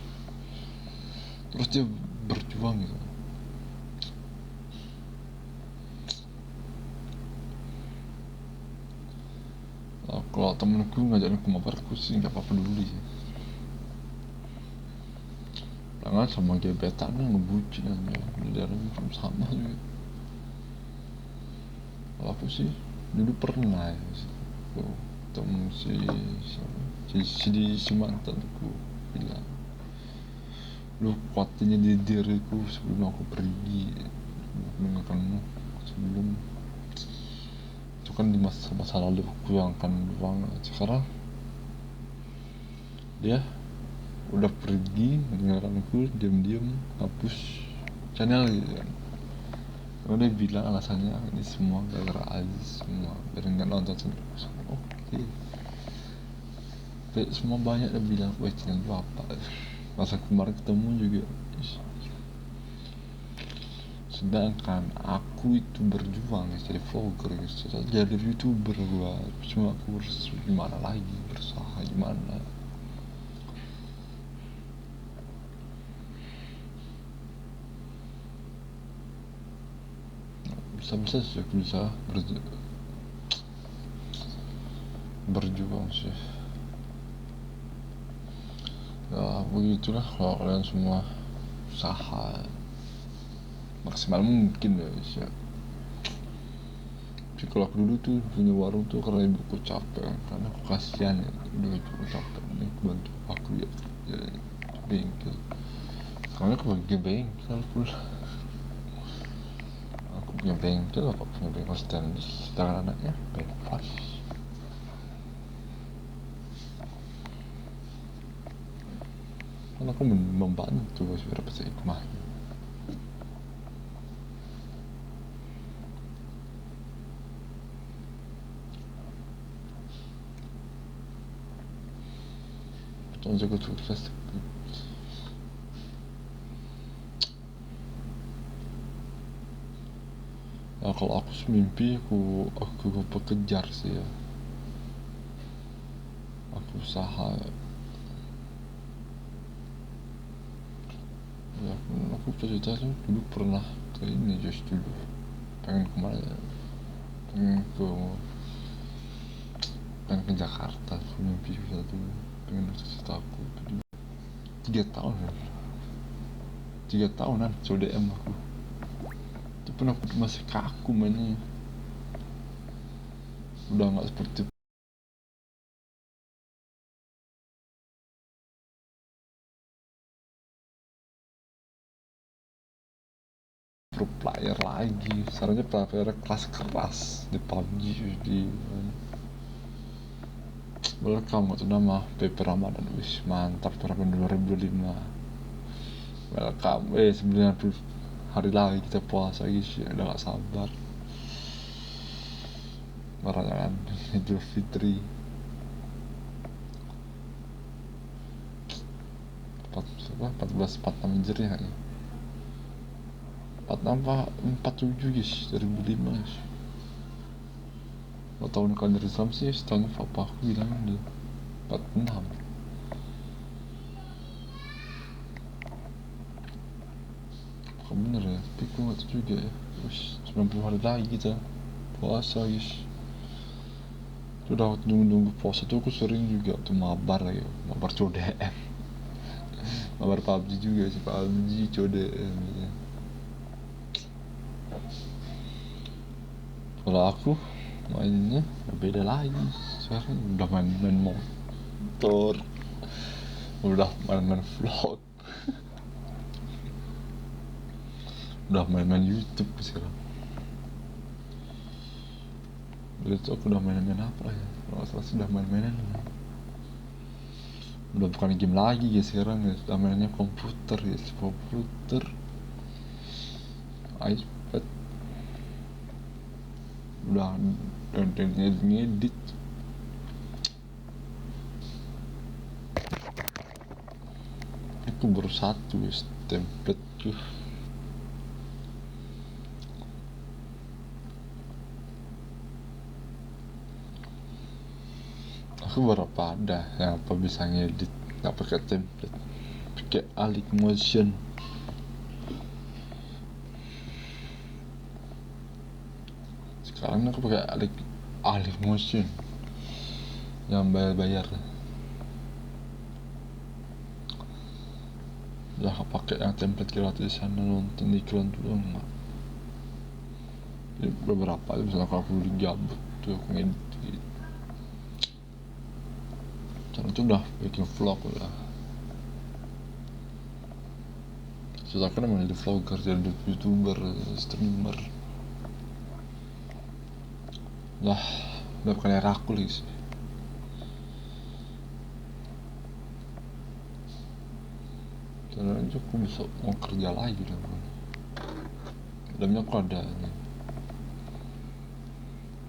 dia berjuang gitu. Kalau temenku ngajakin aku mabar, aku sih nggak apa-apa dulu sih. Jangan sama gebetan ngebucin aja, darah sama juga. Kalau aku sih dulu pernah ya sih, ketemu si mantanku bilang, lu kuatinnya di diriku sebelum aku pergi, meninggalkanmu sebelum itu kan di masa lalu aku yang akan luang. Sekarang dia udah pergi meninggalkanku, diam-diam hapus channel gitu kan. Dia bilang alasannya ini semua gara-gara Aziz, semua biar nggak nonton channel. Oke. Semua banyak yang bilang channel lu apa. Masa kemarin ketemu juga, sedangkan aku itu berjuang jadi vlogger, jadi youtuber gua, cuma aku harus gimana lagi, berusaha gimana. bisa sih aku bisa berjuang sih. Ya begitulah kalau kalian semua usaha maksimal mungkin ya guys ya. Tapi kalau aku dulu tuh punya warung tuh karena ibuku capek, karena aku kasihan ya, udah ibuku capek, ini bantu aku ya bengkel. Sekarang aku bagi bengkel pula. Aku punya bengkel, apa punya bengkel stainless, sedangkan anaknya bebas. Karena aku membantu beberapa hikmahnya. Dan juga sukses. Ya kalau aku semimpi aku kejar sih ya. Aku usaha ya. Aku cerita tuh dulu pernah ke ini just dulu. Pengen kemana ya? Pengen ke Jakarta. Mimpi satu. Pengen cerita aku dulu. 3 tahun ya. 3 tahunan CODM aku. Itu pun aku masih kaku mainnya. Udah nggak seperti pro player lagi. Sekarangnya player kelas keras di PUBG di welcome waktu nama PP Ramadan. Wis mantap Ramadan 2005. Welcome 90 hari lagi kita puasa guys ya, udah gak sabar merayakan Idul Fitri 1446 Hijriah ya, 47 guys 2005 guys. Kalau tahun kalender Islam sih setahun papa aku bilang dia 46. Bukan bener ya, tapi gue gak tahu juga ya. Wih, 90 hari lagi kita puasa guys. Sudah nunggu puasa tuh aku sering juga tuh mabar ya, mabar CODM. Mabar PUBG juga sih, PUBG CODM ya. Kalau aku mainnya beda lagi. Sekarang udah main motor, udah main vlog, udah main YouTube sekarang. Dulu tuh aku udah main apa ya, kalau salah sudah main-mainan ya. Udah bukan game lagi ya sekarang ya, udah mainnya komputer ya, komputer, iPad, udah ngedit. Aku baru satu ya template tuh. Aku berapa ada yang apa bisa ngedit nggak pakai template, pakai Alik Motion. Sekarang aku pakai Alik Motion yang bayar. Udah pakai yang template gratisan nonton iklan dulu enggak. Jadi beberapa misalnya kalau aku gabut tuh aku ngedit gitu. Cara itu udah bikin vlog udah. Susah kan emang jadi vlogger, jadi youtuber, streamer. Lah, udah bukan era aku lagi sih. Karena aja aku besok mau kerja lagi dong. Dalamnya aku ada nih.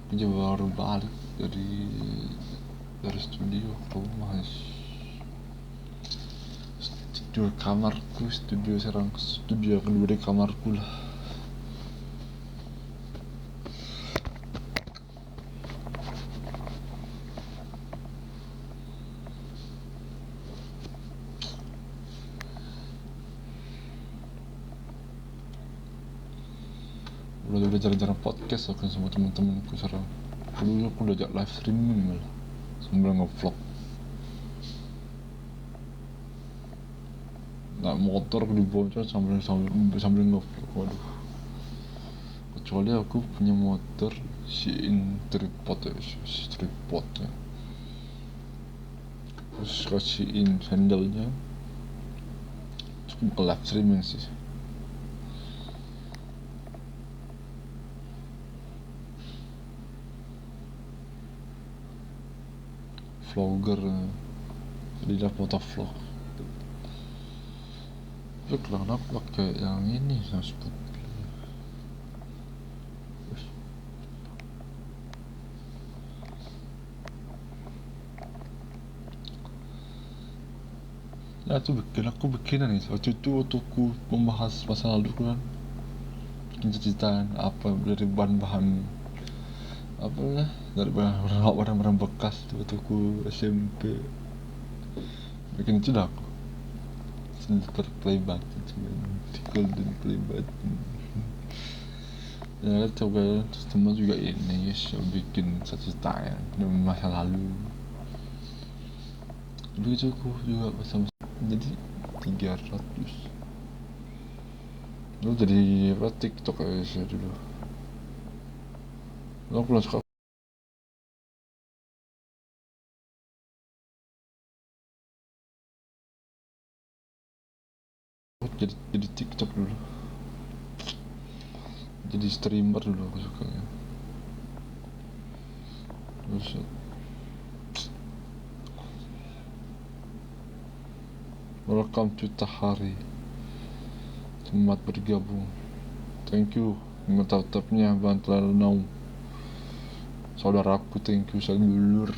Aku juga baru balik dari studio ke rumah. Studio kamarku, studio kedua di kamarku lah. udah jarang-jarang podcast aku sama temen-temenku sekarang. Dulu aku udah ajak live streaming malah sambil ngevlog. Naik motor aku dibawa sambil ngevlog. Waduh, kecuali aku punya motor Shein tripod ya, terus kasihin sandalnya, cukup ke live streaming sih. Vlogger, jadilah motovlog. Tapi kenapa aku pakai yang ini, yang Scoopy. Ya tuh aku bikinan nih, waktu itu aku membahas masa lalu kan, bikin ceritaan apa dari bahan-bahan apa lah, dari barang-barang bekas tuh waktu aku SMP, bikin itu dah aku silver play button, golden play button. Ya coba teman juga ini ya, bikin ceritaan dari masa lalu. Dulu itu aku juga bersama, jadi 300. Lu jadi apa, TikTok aja sih dulu. Lu aku suka jadi TikTok dulu, jadi streamer dulu aku sukanya. Terus welcome to Tahari, selamat bergabung. Thank you mantap-mantapnya bantuan Naum, saudaraku. Thank you sedulur.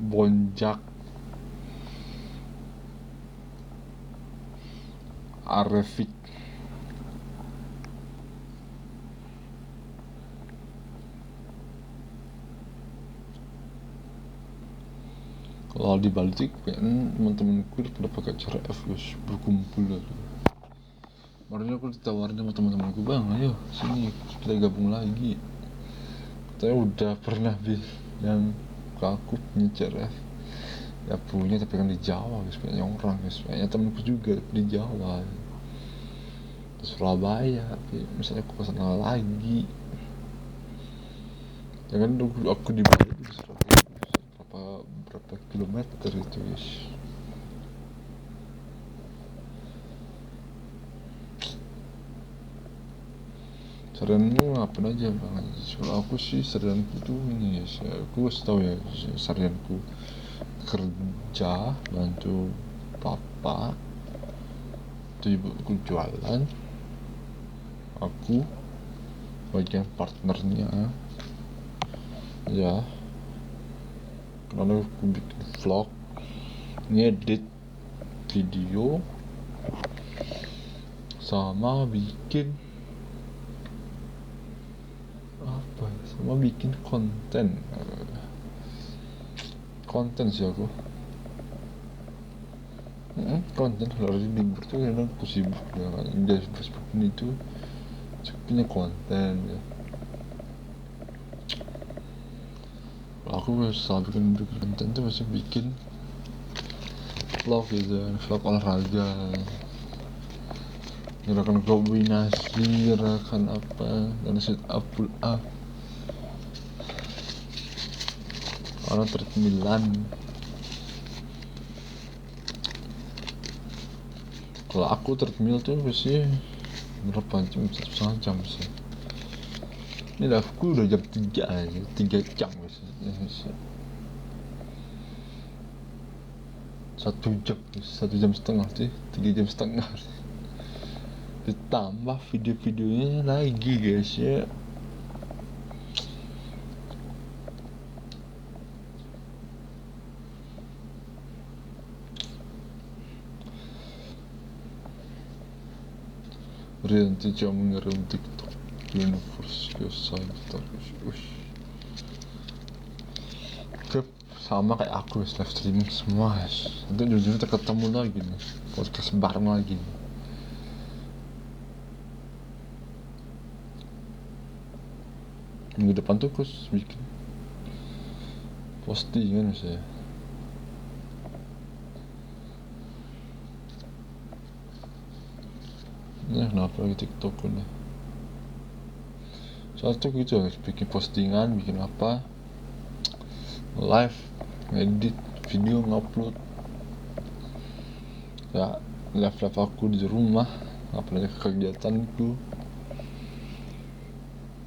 Bonjak Arefik, kalau di Baltik kayaknya teman-temanku udah pada pakai cara F guys, berkumpul lah. Kemarin aku ditawarin sama teman-temanku, bang ayo sini kita gabung lagi. Saya udah pernah yang aku punya CRF, ya punya tapi kan di Jawa guys, banyak orang guys, banyak temanku juga di Jawa, di Surabaya. Tapi misalnya aku kesana lagi, jangan dulu aku di Bali di Surabaya, berapa kilometer itu guys. Saranmu apa aja bang? Kalau aku sih saranku tuh ini ya, aku tahu ya saranku, kerja bantu papa, itu ibuku jualan, aku bagian partnernya ya, karena aku bikin vlog, ngedit video, sama bikin apa, sama bikin konten sih aku. Konten kalau di libur tuh kadang aku sibuk ya kan, di Facebook ini tuh punya konten ya. Kalau aku selalu bikin konten tuh masih bikin vlog gitu, vlog olahraga, gerakan kombinasi, gerakan apa, dan sit up, pull up, orang treadmillan. Kalau aku treadmill tuh biasanya berapa jam, 1,5 jam sih. Ini aku udah jam 3 aja, 3 jam biasanya. 1,5 jam sih, 3 jam setengah. Ditambah video-videonya lagi guys ya. Rianti jam mengirim TikTok universe saja terus. Sama kayak aku live streaming semua. Nanti jujur kita ketemu lagi nih, podcast bareng lagi nih. minggu depan tuh aku bikin postingan misalnya. Nah, kenapa lagi TikTok nih? Soalnya tuh gitu, bikin postingan, bikin apa, live, ngedit video, ngupload. Ya, live aku di rumah, ngapain aja kegiatanku,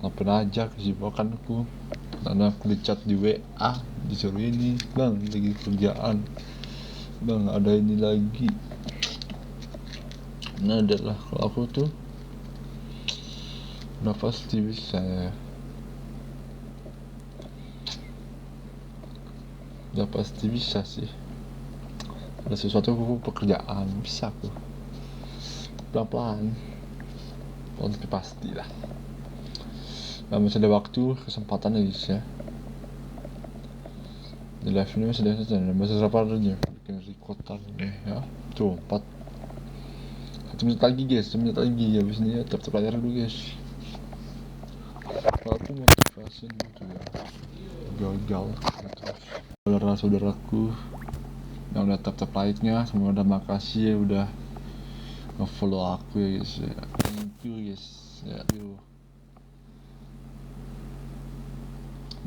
ngapain aja kesibukanku. Karena aku dicat di WA, disuruh ini, bang lagi kerjaan, bang ada ini lagi. Nah adalah kalau aku tuh udah pasti bisa ya, udah pasti bisa sih. Ada sesuatu aku pekerjaan bisa aku pelan-pelan, tapi pasti lah. Nah, masih ada waktu, kesempatan ya guys ya. Di live ini masih berapa aja bikin recordan deh ya. Tuh 1 menit lagi guys, 1 menit lagi ya. Habis ini ya tetap layar dulu guys. Kalau aku motivasi gitu ya, gagal terus. Saudara-saudaraku yang udah tap like-nya, semua udah makasih ya udah nge-follow aku ya guys ya. Thank you guys ya,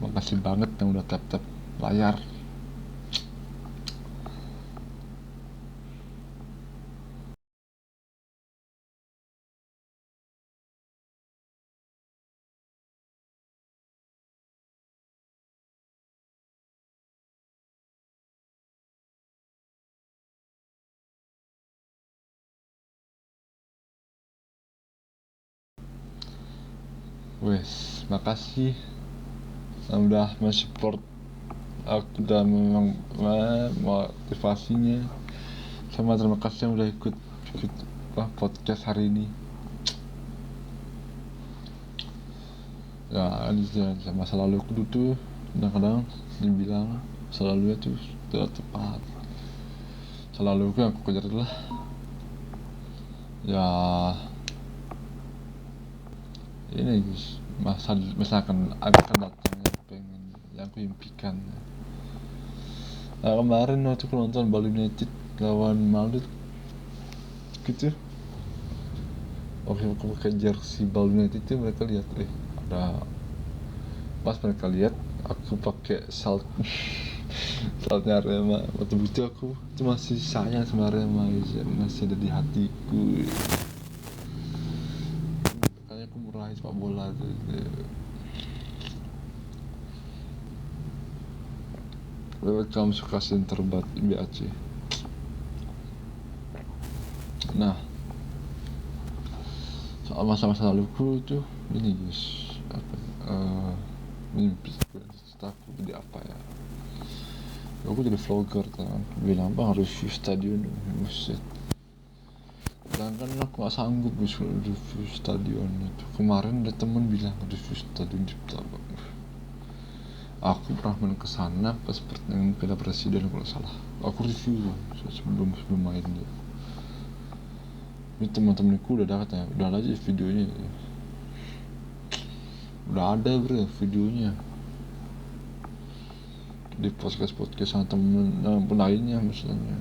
makasih banget yang udah tap layar. Wes, makasih yang udah mensupport aku dan memang motivasinya. Sama terima kasih yang udah ikut podcast hari ini. Ya, masa lalu aku tuh kadang-kadang dibilang selalu itu tidak tepat. Selalu yang aku kejar adalah ya ini guys, masa akan datang yang aku impikan. Nah, kemarin waktu aku nonton Bali United lawan Madrid gitu, oke aku pakai jersey Bali United itu mereka lihat ada, pas mereka lihat aku pakai saltnya Arema, waktu itu aku itu masih sayang sama Arema guys, masih ada di hatiku. Makanya aku meraih sepak bola tuh. Welcome suka center BAC. Nah, soal masa-masa laluku tuh ini guys, mimpi aku jadi apa ya? Aku jadi vlogger kan, bilang bang review stadion, buset. Sedangkan aku gak sanggup guys review stadion itu. Kemarin ada temen bilang review stadion di Tabak. Aku pernah main kesana pas pertandingan Piala Presiden kalau salah. Aku review sebelum main dia. Ini teman-temanku udah datang, udah aja videonya. Udah ada bro videonya di podcast sama temen lainnya, misalnya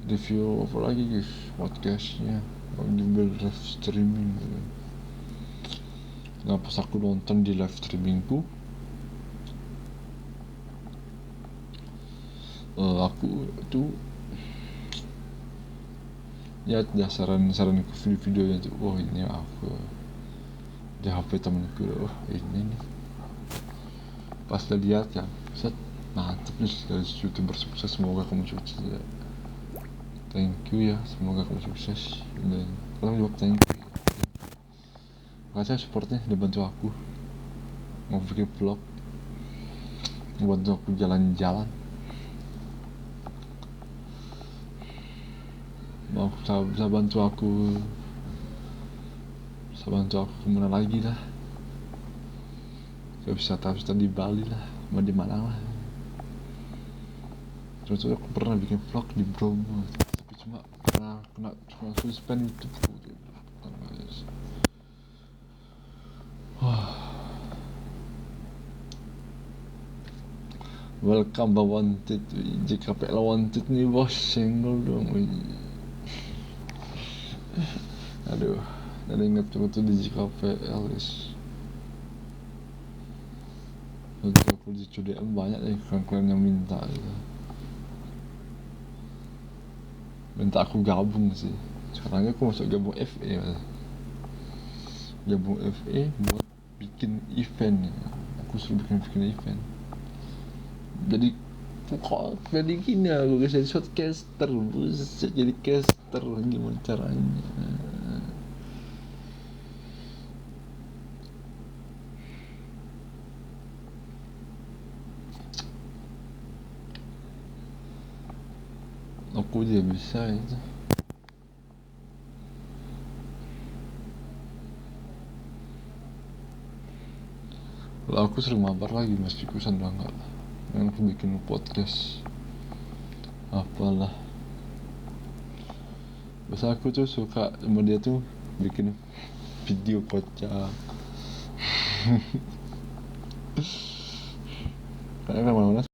review apa lagi guys, podcastnya juga live streaming gitu. Nah pas aku nonton di live streamingku, aku tuh ya saran ke video-videonya tuh, wah ini aku di HP temenku, wah ini nih. Pas udah lihat ya, set mantep nih dari YouTuber sukses, semoga kamu sukses ya. Thank you ya, semoga kamu sukses. Dan kalau jawab thank you. Makasih supportnya udah bantu aku mau bikin vlog, bantu aku jalan-jalan, mau bisa bantu aku kemana lagi lah, ke wisata di Bali lah, mau di mana lah. Terus aku pernah bikin vlog di Bromo, tapi cuma suspend YouTube. Wah, welcome Pak Wanted. Jika Pak Wanted nih bos, senggol dong. Aduh, ada ingat waktu di JKPL guys. Waktu aku di CDM banyak nih kalian yang minta gitu. Minta aku gabung sih. Sekarang aku masuk gabung FE. Gabung FE buat bikin event ya. Aku suruh bikin event. Jadi gini aku guys, jadi shotcaster, buset, jadi caster, gimana caranya? Aku dia bisa itu. Kalau aku sering mabar lagi mas di kosan udah enggak lah. Yang aku bikin podcast apalah. Biasa aku tuh suka sama dia tuh bikin video kocak. Karena kemana-mana